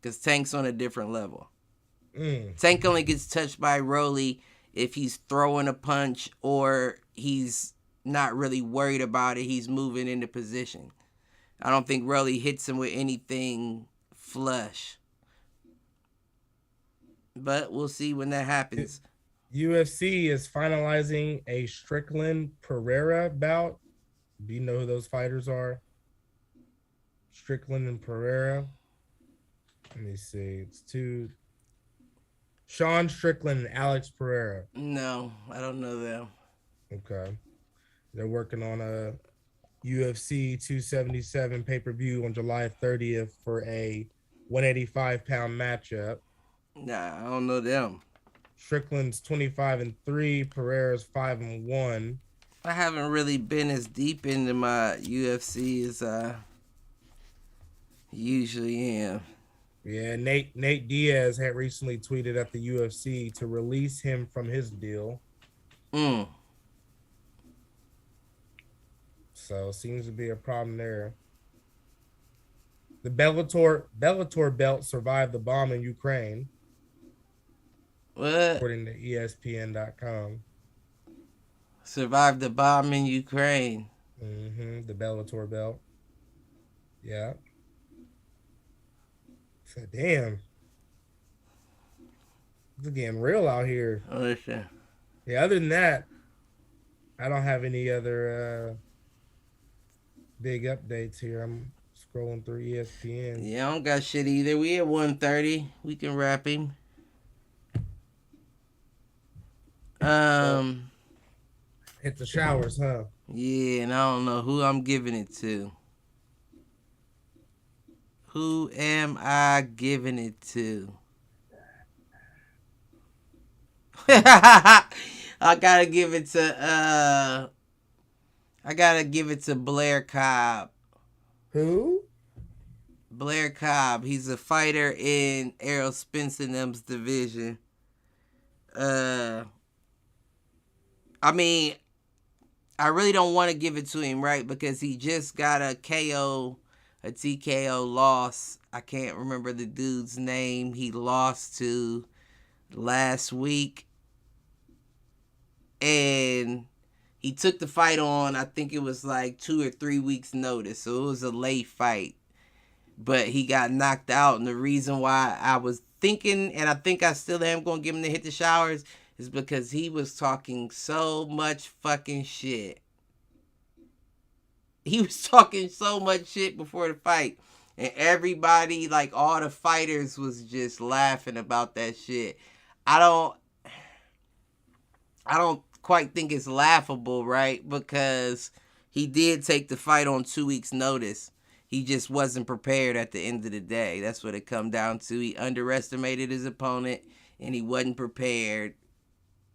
because Tank's on a different level. Tank only gets touched by Rolly if he's throwing a punch or he's not really worried about it. He's moving into position. I don't think Rolly hits him with anything flush. But we'll see when that happens. UFC is finalizing a Strickland Pereira bout. Do you know who those fighters are? Strickland and Pereira. Let me see. It's two. Sean Strickland and Alex Pereira. No, I don't know them. Okay. They're working on a UFC 277 pay-per-view on July 30th for a 185-pound matchup. Nah, I don't know them. Strickland's 25-3, Pereira's 5-1. I haven't really been as deep into my UFC as I usually am. Yeah, Nate Diaz had recently tweeted at the UFC to release him from his deal. So seems to be a problem there. The Bellator belt survived the bomb in Ukraine. What? According to ESPN.com. Survived the bomb in Ukraine. The Bellator belt. Yeah. So, damn. It's getting real out here. Oh, shit. Yeah, other than that, I don't have any other big updates here. I'm scrolling through ESPN. Yeah, I don't got shit either. We at 1:30. We can wrap him. Hit the showers, huh? Yeah, and I don't know who I'm giving it to. Who am I giving it to? I gotta give it to Blair Cobb. Who? Blair Cobb. He's a fighter in Errol Spence and them's division. I mean, I really don't want to give it to him, right? Because he just got a TKO loss. I can't remember the dude's name he lost to last week. And he took the fight on, I think it was like 2 or 3 weeks notice. So it was a late fight. But he got knocked out. And the reason why I was thinking, and I think I still am going to give him to hit the showers, is because he was talking so much fucking shit. He was talking so much shit before the fight. And everybody, like all the fighters, was just laughing about that shit. I don't quite think it's laughable, right? Because he did take the fight on 2 weeks' notice. He just wasn't prepared at the end of the day. That's what it come down to. He underestimated his opponent, and he wasn't prepared.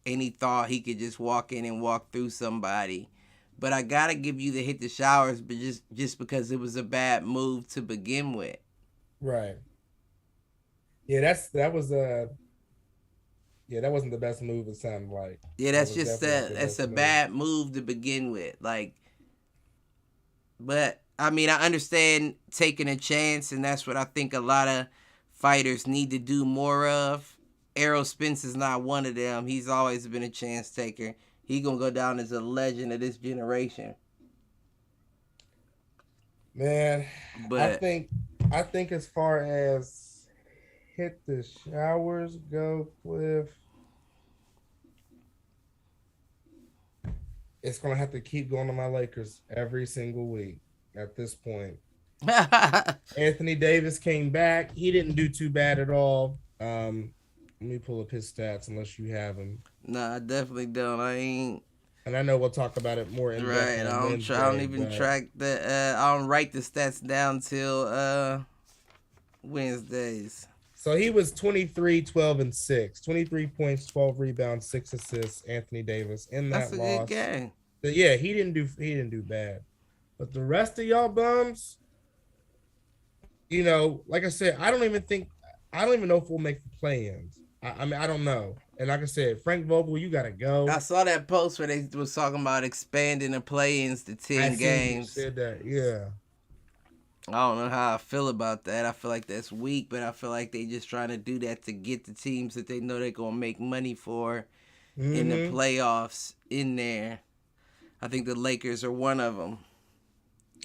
And he thought he could just walk in and walk through somebody. But I gotta give you the hit the showers, but just because it was a bad move to begin with. Right. Yeah, that wasn't the best move. It sounded like. Yeah, that's a bad move to begin with. Like, but I mean, I understand taking a chance, and that's what I think a lot of fighters need to do more of. Errol Spence is not one of them. He's always been a chance taker. He gonna go down as a legend of this generation. Man, But I think as far as hit the showers go, Cliff, it's gonna have to keep going to my Lakers every single week at this point. Anthony Davis came back. He didn't do too bad at all. Let me pull up his stats unless you have them. nah, I definitely don't. I ain't. And I know we'll talk about it more in depth. Right, on Wednesday, I don't even track the. I don't write the stats down till Wednesdays. So he was 23, 12, and 6. 23 points, 12 rebounds, 6 assists, Anthony Davis in that That's a loss. good game. But yeah, he didn't do bad. But the rest of y'all bums, you know, like I said, I don't even know if we'll make the play-ins. I mean, I don't know. And like I said, Frank Vogel, you gotta go. I saw that post where they was talking about expanding the play-ins to 10 games. You said that, yeah. I don't know how I feel about that. I feel like that's weak, but I feel like they just trying to do that to get the teams that they know they're gonna make money for in the playoffs in there. I think the Lakers are one of them.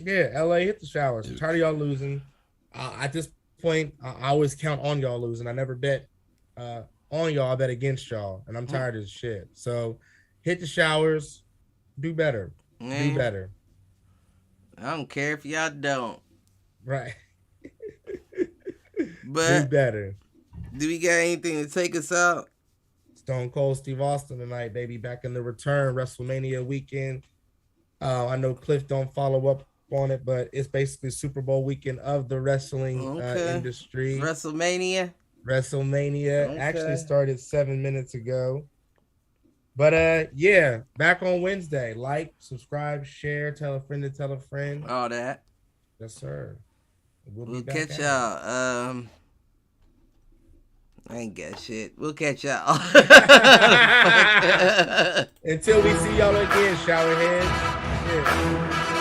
Yeah, LA hit the showers. I'm tired of y'all losing. At this point, I always count on y'all losing. I never bet on y'all. I bet against y'all, and I'm tired of this shit. So, hit the showers. Do better. Do better. I don't care if y'all don't. Right. But do better. Do we got anything to take us out? Stone Cold Steve Austin tonight, baby. Back in the return WrestleMania weekend. I know Cliff don't follow up on it, but it's basically Super Bowl weekend of the wrestling industry. WrestleMania actually started 7 minutes ago. But yeah, back on Wednesday. Like, subscribe, share, tell a friend to tell a friend. All that. Yes, sir. We'll catch y'all. I ain't got shit. We'll catch y'all. Until we see y'all again, showerheads. Yeah.